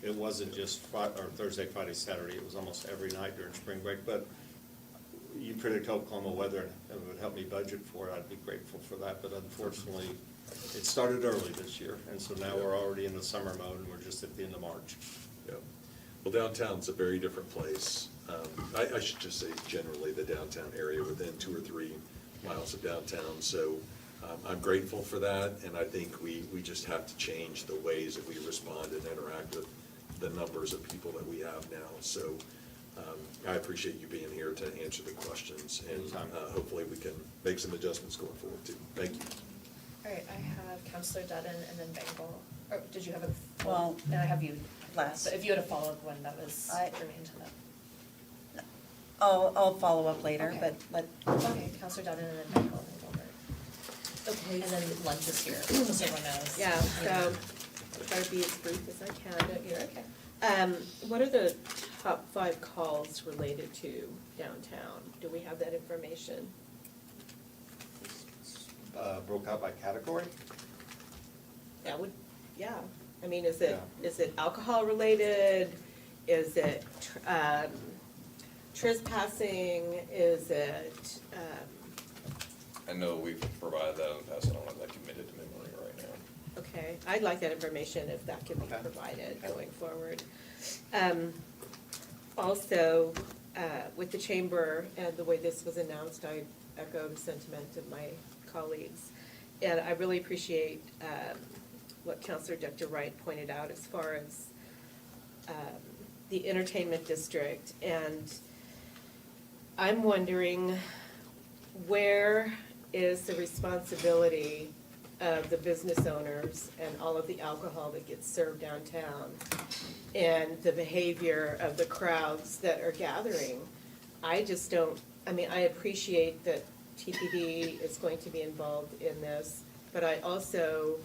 it wasn't just Thursday, Friday, Saturday, it was almost every night during spring break. But you predict Oklahoma weather, and it would help me budget for it, I'd be grateful for that. But unfortunately, it started early this year, and so now we're already in the summer mode, and we're just at the end of March. Yeah. Well, downtown's a very different place. I should just say generally the downtown area within 2 or 3 miles of downtown. So I'm grateful for that, and I think we just have to change the ways that we respond and interact with the numbers of people that we have now. So I appreciate you being here to answer the questions, and hopefully we can make some adjustments going forward too. Thank you. All right, I have Counselor Dutton and then Bengal. Or did you have a? Well, and I have you last. But if you had a follow-up one, that was germane to that. I'll follow up later, Okay. but Okay, Counselor Dutton and then Bengal and Gilbert. Okay. And then lunch is here, just so everyone knows. Yeah, so try to be as brief as I can. No, you're okay. What are the top 5 calls related to downtown? Do we have that information? Broke out by category? That would, yeah. I mean, is it alcohol related? Is it trespassing? Is it, I know we've provided that in the past, I don't have that committed to memory right now. okay, I'd like that information if that can be provided going forward. Also, with the chamber and the way this was announced, I echo the sentiment of my colleagues. And I really appreciate what Councilor Dr. Wright pointed out as far as the entertainment district. And I'm wondering, where is the responsibility of the business owners and all of the alcohol that gets served downtown and the behavior of the crowds that are gathering? I just don't, I mean, I appreciate that TPD is going to be involved in this, but I also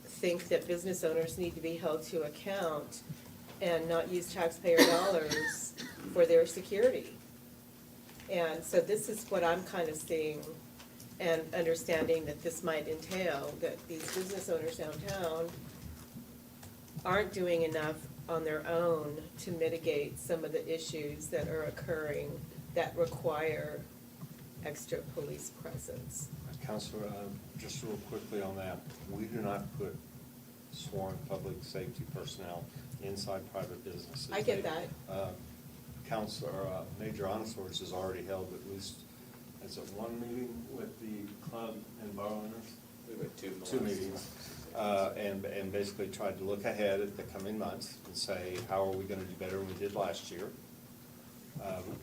think that business owners need to be held to account and not use taxpayer dollars for their security. And so this is what I'm kind of seeing and understanding that this might entail, that these business owners downtown aren't doing enough on their own to mitigate some of the issues that are occurring that require extra police presence. Counselor, just real quickly on that, we do not put sworn public safety personnel inside private businesses. I get that. Counselor, Major Onisworth has already held at least, is it one meeting with the club and bar owners? We went Two meetings, and basically tried to look ahead at the coming months and say, how are we gonna do better than we did last year?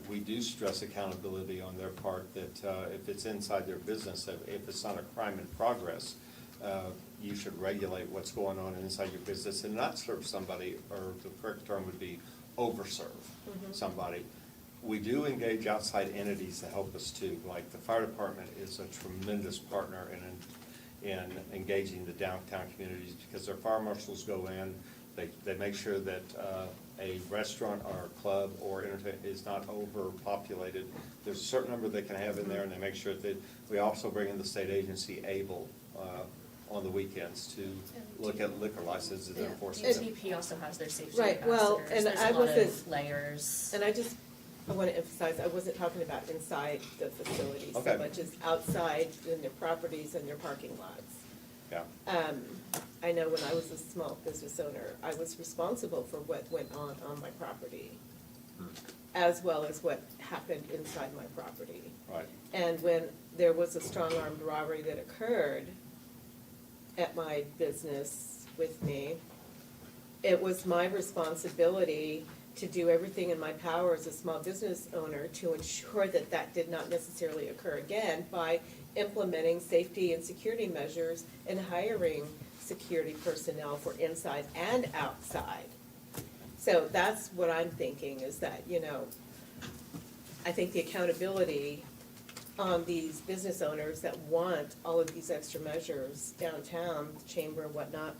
We do stress accountability on their part that if it's inside their business, if it's not a crime in progress, you should regulate what's going on inside your business and not serve somebody, or the correct term would be overserve somebody. We do engage outside entities to help us too, like the fire department is a tremendous partner in engaging the downtown communities, because their fire marshals go in, they make sure that a restaurant or a club or entertainment is not overpopulated. There's a certain number they can have in there, and they make sure that, we also bring in the state agency ABLE on the weekends to look at liquor licenses and enforce them. DTP also has their safety Right, well, ambassadors. and There's I a lot wasn't- of layers. And I want to emphasize, I wasn't talking about inside the facilities Okay. so much as outside in their properties and their parking lots. Yeah. I know when I was a small business owner, I was responsible for what went on my property, as well as what happened inside my property. Right. And when there was a strong-armed robbery that occurred at my business with me, it was my responsibility to do everything in my power as a small business owner to ensure that that did not necessarily occur again by implementing safety and security measures and hiring security personnel for inside and outside. So that's what I'm thinking, is that, I think the accountability on these business owners that want all of these extra measures downtown, the chamber and whatnot,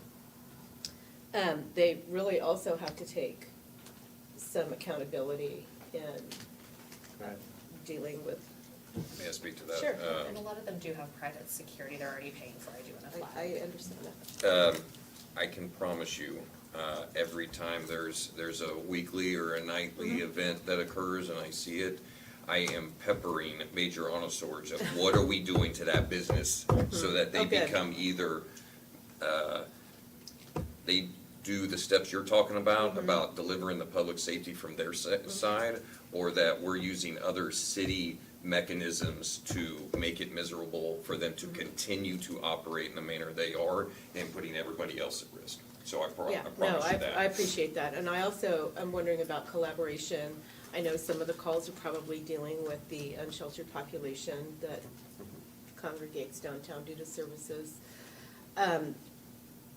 they really also have to take some accountability in dealing with. May I speak to that? Sure. And a lot of them do have private security they're already paying for, I do want to flag. I understand that. I can promise you, every time there's a weekly or a nightly event that occurs and I see it, I am peppering Major Onisworth of what are we doing to that business so that they become either, they do the steps you're talking about delivering the public safety from their side, or that we're using other city mechanisms to make it miserable for them to continue to operate in the manner they are and putting everybody else at risk. So I promise you that. I appreciate that, and I also am wondering about collaboration. I know some of the calls are probably dealing with the unsheltered population that congregates downtown due to services.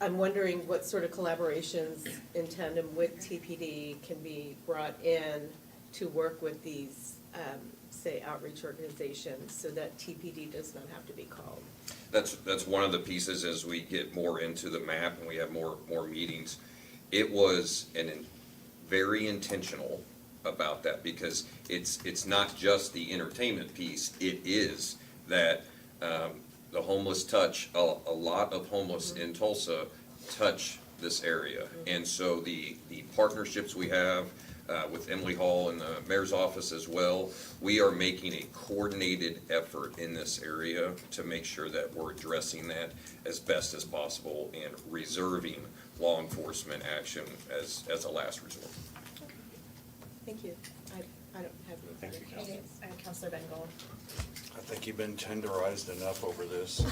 I'm wondering what sort of collaborations in tandem with TPD can be brought in to work with these, say, outreach organizations, so that TPD does not have to be called. That's one of the pieces as we get more into the map and we have more meetings. It was very intentional about that, because it's not just the entertainment piece, it is that the homeless touch, a lot of homeless in Tulsa touch this area. And so the partnerships we have with Emily Hall and the mayor's office as well, we are making a coordinated effort in this area to make sure that we're addressing that as best as possible and reserving law enforcement action as a last resort. Thank you. I don't have any further questions. Councilor Bengal. I think you've been tenderized enough over this,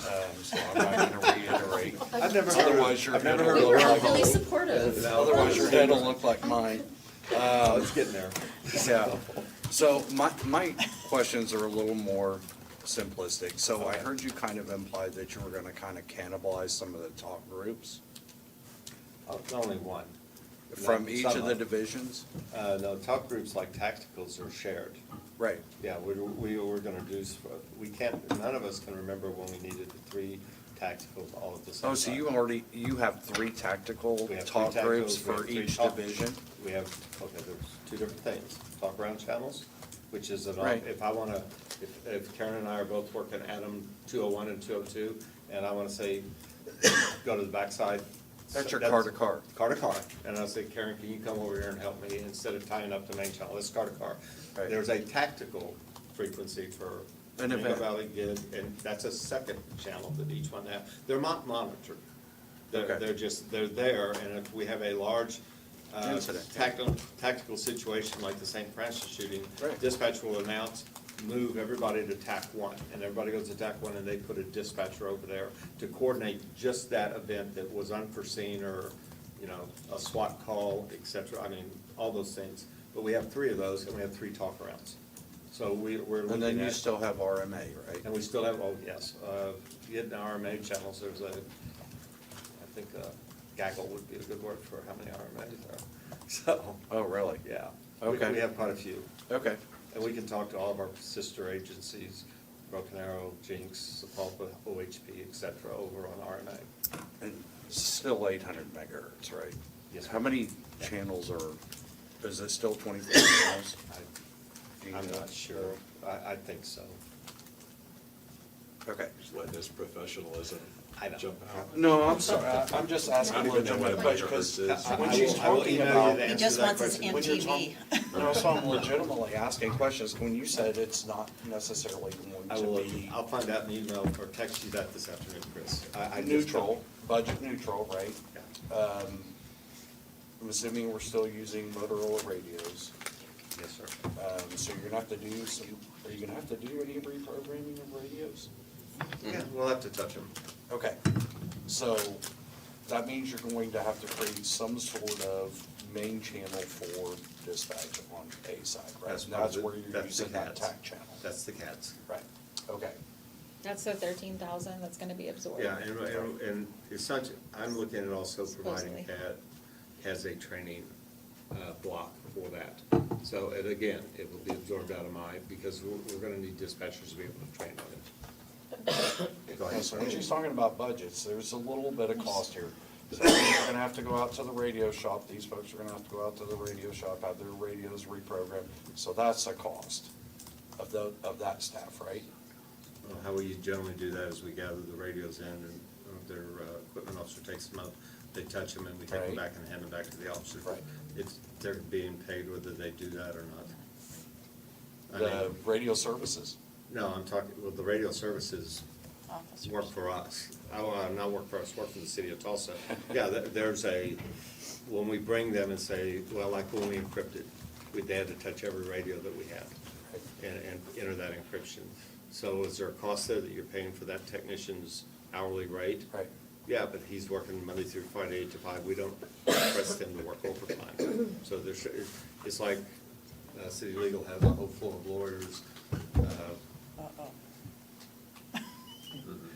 so I'm not gonna reiterate. I've never heard of- Otherwise, your I've head never will heard look of- like. Really supportive. Otherwise, your head will look like mine. It's getting there. Yeah, so my questions are a little more simplistic. So I heard you kind of imply that you were gonna kind of cannibalize some of the top groups. Only one. From No, each some of the divisions? No, top groups like tacticals are shared. Right. Yeah, we're gonna do, we can't, none of us can remember when we needed the 3 tacticals all at the same time. Oh, so you have 3 tactical We have talk 3 groups tacticals, we have for 3 each talk- division? We have, okay, there's 2 different things. Talk around channels, which is Right. if I wanna, if Karen and I are both working Adam 201 and 202, and I wanna say, go to the backside. That's your car to car. Car to car, and I'll say, Karen, can you come over here and help me, instead of tying up the main channel, let's car to car. Right. There's a tactical frequency for An Mingo event. Valley Gid, and that's a second channel that each one have. They're not monitored. Okay. They're there, and if we have a large, Incident. tactical situation like the St. Francis shooting, Right. dispatch will announce, move everybody to TAC 1, and everybody goes to TAC 1, and they put a dispatcher over there to coordinate just that event that was unforeseen, or, you know, a SWAT call, et cetera, I mean, all those things. But we have 3 of those, and we have 3 talk-arounds. So we're looking at. And then you still have RMA, right? And we still have, oh, yes, getting RMA channels, there's I think gaggle would be a good word for how many RMAs there are. So. Oh, really? Yeah. Okay. We have quite a few. Okay. And we can talk to all of our sister agencies, Broken Arrow, Jinx, Sapulpa, OHP, et cetera, over on RMA. And still 800 megahertz, right? Yes. How many channels is it still 24 channels? Do you I'm know? not sure. I think so. Okay. Just letting this professionalism I know. jump out. No, I'm sorry, I'm just I asking don't even know what a legitimate, because megahertz is. when she's I will talking email you about. the He answer just to that wants his question. When you're MTV. No, so I'm legitimately asking questions, when you said it's not necessarily I going will, to be I'll find out in email or text you that this afternoon, Chris. I just neutral, budget neutral, right? Yeah. I'm assuming we're still using Motorola radios, Yes, sir. so you're gonna have to do some, are you gonna have to do any reprogramming of radios? Yeah, we'll have to touch them. Okay, so that means you're going to have to create some sort of main channel for dispatch on A side, right? That's And part of that's the- where you're that's the using that CADs. TAC channel. That's the CADs. Right, okay. That's the 13,000 that's gonna be absorbed. Yeah, and it's not, I'm looking at also providing Supposedly. CAD has a training block for that. So, and again, it will be absorbed out of mine, because we're gonna need dispatchers to be able to train on it. Go ahead. So when she's talking about budgets, there's a little bit of cost here. So you're gonna have to go out to the radio shop, these folks are gonna have to go out to the radio shop, have their radios reprogrammed, so that's a cost of that staff, right? Well, how we generally do that is we gather the radios in, and their equipment officer takes them up, they touch them, and we take them Right. back and hand them back to the officer. Right. They're being paid whether they do that or not. I The mean, radio services, no, I'm talking, well, the radio services work for us. Not work for us, work for the city of Tulsa. Yeah, there's when we bring them and say, well, like when we encrypted, they had to touch every radio that we had and enter that encryption. So is there a cost there that you're paying for that technician's hourly rate? right? Yeah, but he's working Monday through Friday, 8 to 5. We don't request him to work overtime. So it's like, city legal has a whole full of lawyers.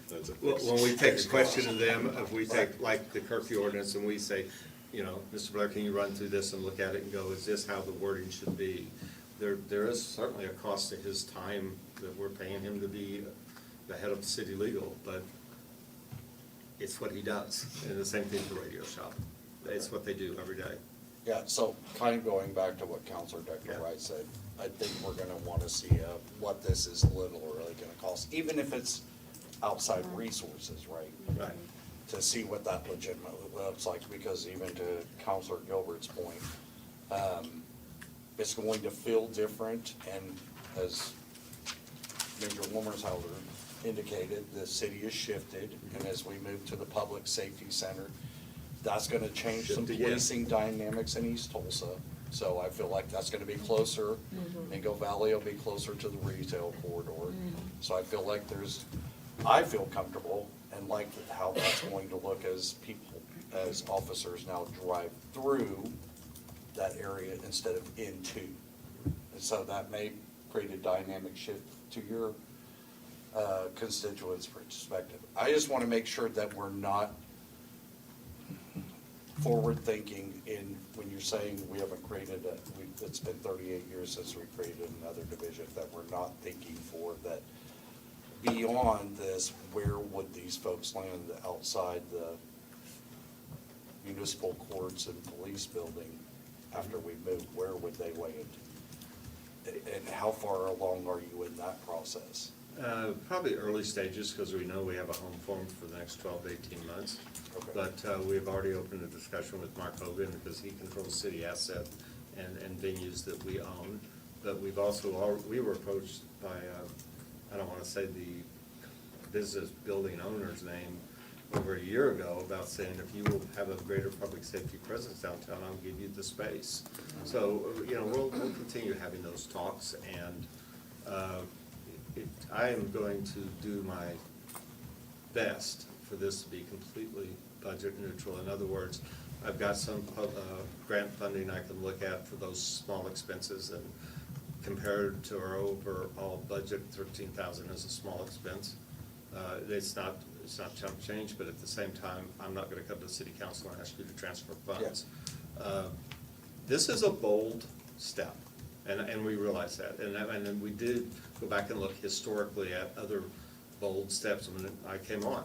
That's a Well, fixed- when we take a fixed question cost. of them, if we take, like, the Kirky ordinance, and we say, you know, Mr. Blair, can you run through this and look at it and go, is this how the wording should be? There is certainly a cost to his time that we're paying him to be the head of city legal, but it's what he does. And the same thing for radio shop. It's what they do every day. Yeah, so kind of going back to what Counselor Dr. Yeah. Wright said, I think we're gonna wanna see what this is literally gonna cost, even if it's outside resources, right? Right. To see what that legitimately looks like, because even to Counselor Gilbert's point, it's going to feel different, and as Major Wilmershauser indicated, the city has shifted, and as we move to the Public Safety Center, that's gonna change some Shift again. policing dynamics in East Tulsa. So I feel like that's gonna be closer, Mingo Valley will be closer to the retail corridor. So I feel like I feel comfortable and like how that's going to look as people, as officers now drive through that area instead of into. And so that may create a dynamic shift to your constituents' perspective. I just wanna make sure that we're not forward-thinking in, when you're saying we haven't created it's been 38 years since we created another division, that we're not thinking for that beyond this, where would these folks land outside the municipal courts and police building after we move? Where would they land? And how far along are you in that process? Probably early stages, because we know we have a home formed for the next 12 to 18 months. Okay. But we've already opened a discussion with Mark Hogan, because he controls city asset and venues that we own. But we've also, we were approached by, I don't want to say the business building owner's name, over a year ago about saying, if you will have a greater public safety presence downtown, I'll give you the space. So, we'll continue having those talks, and I am going to do my best for this to be completely budget neutral. In other words, I've got some grant funding I can look at for those small expenses, and compared to our overall budget, 13,000 is a small expense. It's not chump change, but at the same time, I'm not gonna come to the city council and ask you to transfer funds. This is a bold step, and we realize that. And then we did go back and look historically at other bold steps. When I came on,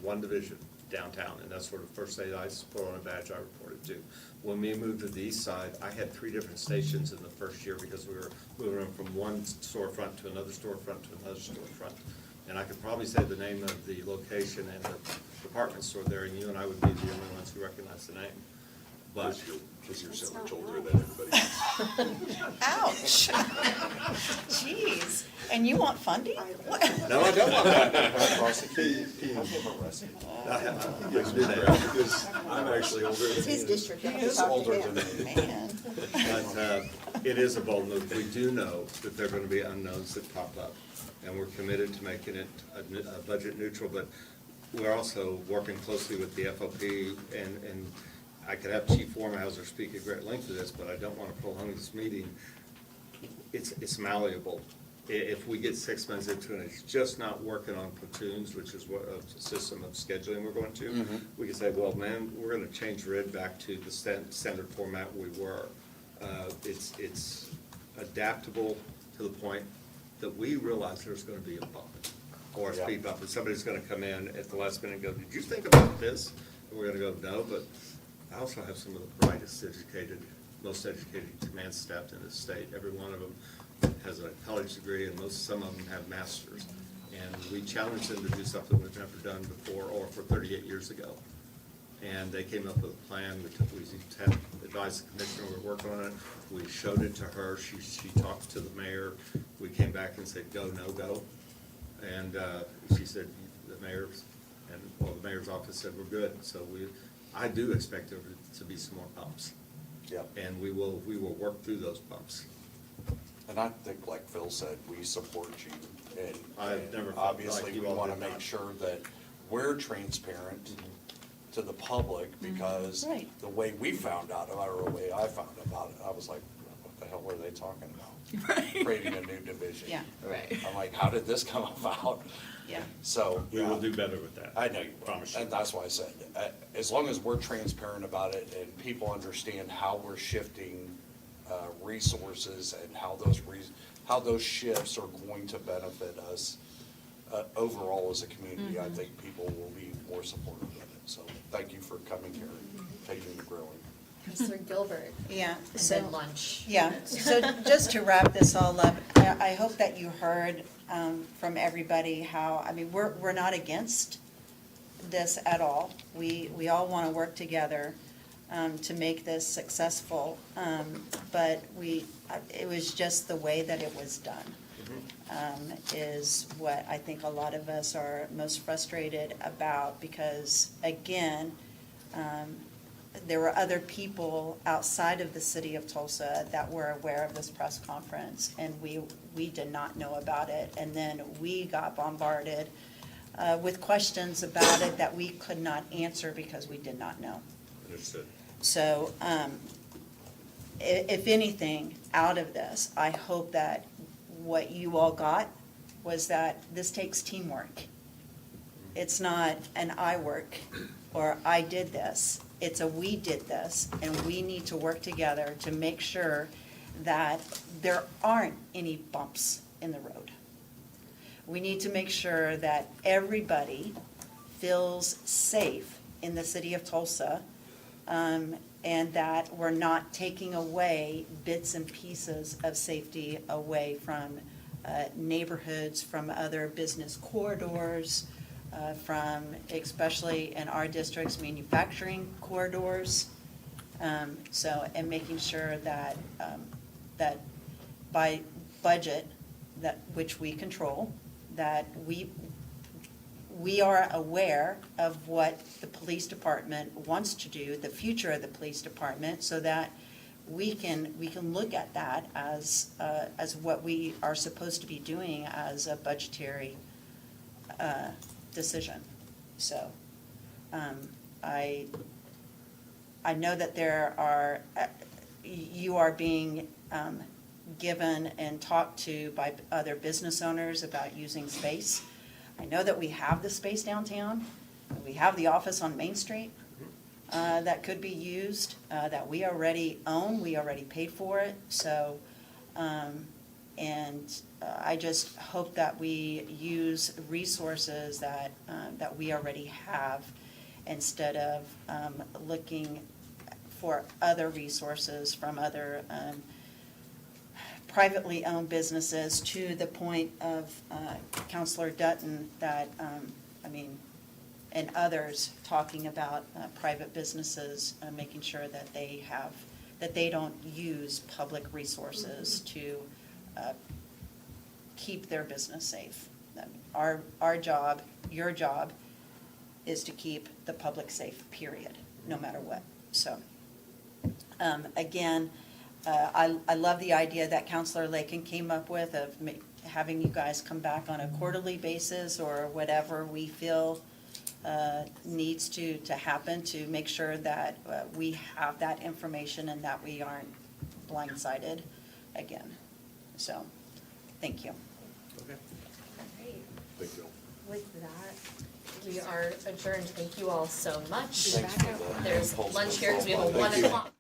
one division downtown, and that's sort of the first day I put on a badge I reported to. When we moved to the east side, I had 3 different stations in the first year, because we were moving them from one storefront to another storefront to another storefront. And I could probably say the name of the location and the department store there, and you and I would be the only ones who recognize the name. But Because you're so much older than everybody else. Ouch. Jeez. And you want funding? no, I don't want that. Because I'm actually older than It's his he is. district. He is older than me. Man. But it is a bold move. We do know that there are going to be unknowns that pop up, and we're committed to making it a budget neutral, but we're also working closely with the FOP, and I could have Chief Warmhauser speak at great length to this, but I don't want to prolong this meeting. It's malleable. If we get 6 months into it, it's just not working on platoons, which is what a system of scheduling we're going to. We can say, well, man, we're going to change RID back to the standard format we were. It's adaptable to the point that we realize there's going to be a bump or a speed bump, and somebody's going to come in at the last minute and go, did you think about this? And we're going to go, no, but I also have some of the brightest educated, most educated command staff in the state. Every one of them has a college degree, and some of them have masters. And we challenged them to do something we've never done before or for 38 years ago. And they came up with a plan. We advised the commissioner we were working on it. We showed it to her. She talked to the mayor. We came back and said, go, no go. And she said, the mayor's office said, we're good. So I do expect there to be some more bumps. Yeah. And we will work through those bumps. And I think, like Phil said, we support you, and I've never felt obviously like you we all want to did make not. sure that we're transparent to the public, because Right. the way we found out about it, or the way I found about it, I was like, what the hell were they talking about? Creating a new division. Yeah. Right. I'm like, how did this come about? Yeah. So. We will do better with that. I know you will, Promise you. and that's why I said, as long as we're transparent about it and people understand how we're shifting resources and how those shifts are going to benefit us overall as a community, I think people will be more supportive of it. So thank you for coming here and taking the grilling. Counselor Gilbert. Yeah. And So then lunch. Yeah, so just to wrap this all up, I hope that you heard from everybody how, I mean, we're not against this at all. We all want to work together to make this successful, but it was just the way that it was done is what I think a lot of us are most frustrated about, because again, there were other people outside of the city of Tulsa that were aware of this press conference, and we did not know about it. And then we got bombarded with questions about it that we could not answer because we did not know. Understood. So if anything, out of this, I hope that what you all got was that this takes teamwork. It's not an I work or I did this. it's a we did this, and we need to work together to make sure that there aren't any bumps in the road. We need to make sure that everybody feels safe in the city of Tulsa, and that we're not taking away bits and pieces of safety away from neighborhoods, from other business corridors, from, especially in our districts, manufacturing corridors. And making sure that, that by budget, that, which we control, that we are aware of what the police department wants to do, the future of the police department, so that we can look at that as what we are supposed to be doing as a budgetary decision. So, I know that there are, you are being given and talked to by other business owners about using space. I know that we have the space downtown, we have the office on Main Street that could be used, that we already own, we already paid for it, so, I just hope that we use resources that we already have, instead of looking for other resources from other privately owned businesses, to the point of Counselor Dutton that, and others talking about private businesses, making sure that they don't use public resources to keep their business safe. Our job, your job, is to keep the public safe, period, no matter what. So, again, I love the idea that Counselor Lakin came up with of having you guys come back on a quarterly basis, or whatever we feel needs to happen, to make sure that we have that information and that we aren't blindsided again. So, thank you. Okay. Great. Thank you. With that, we are adjourned. Thank you all so much. Thanks for the There's impulse lunch here because we have a softball. Thank 1 you. o'clock.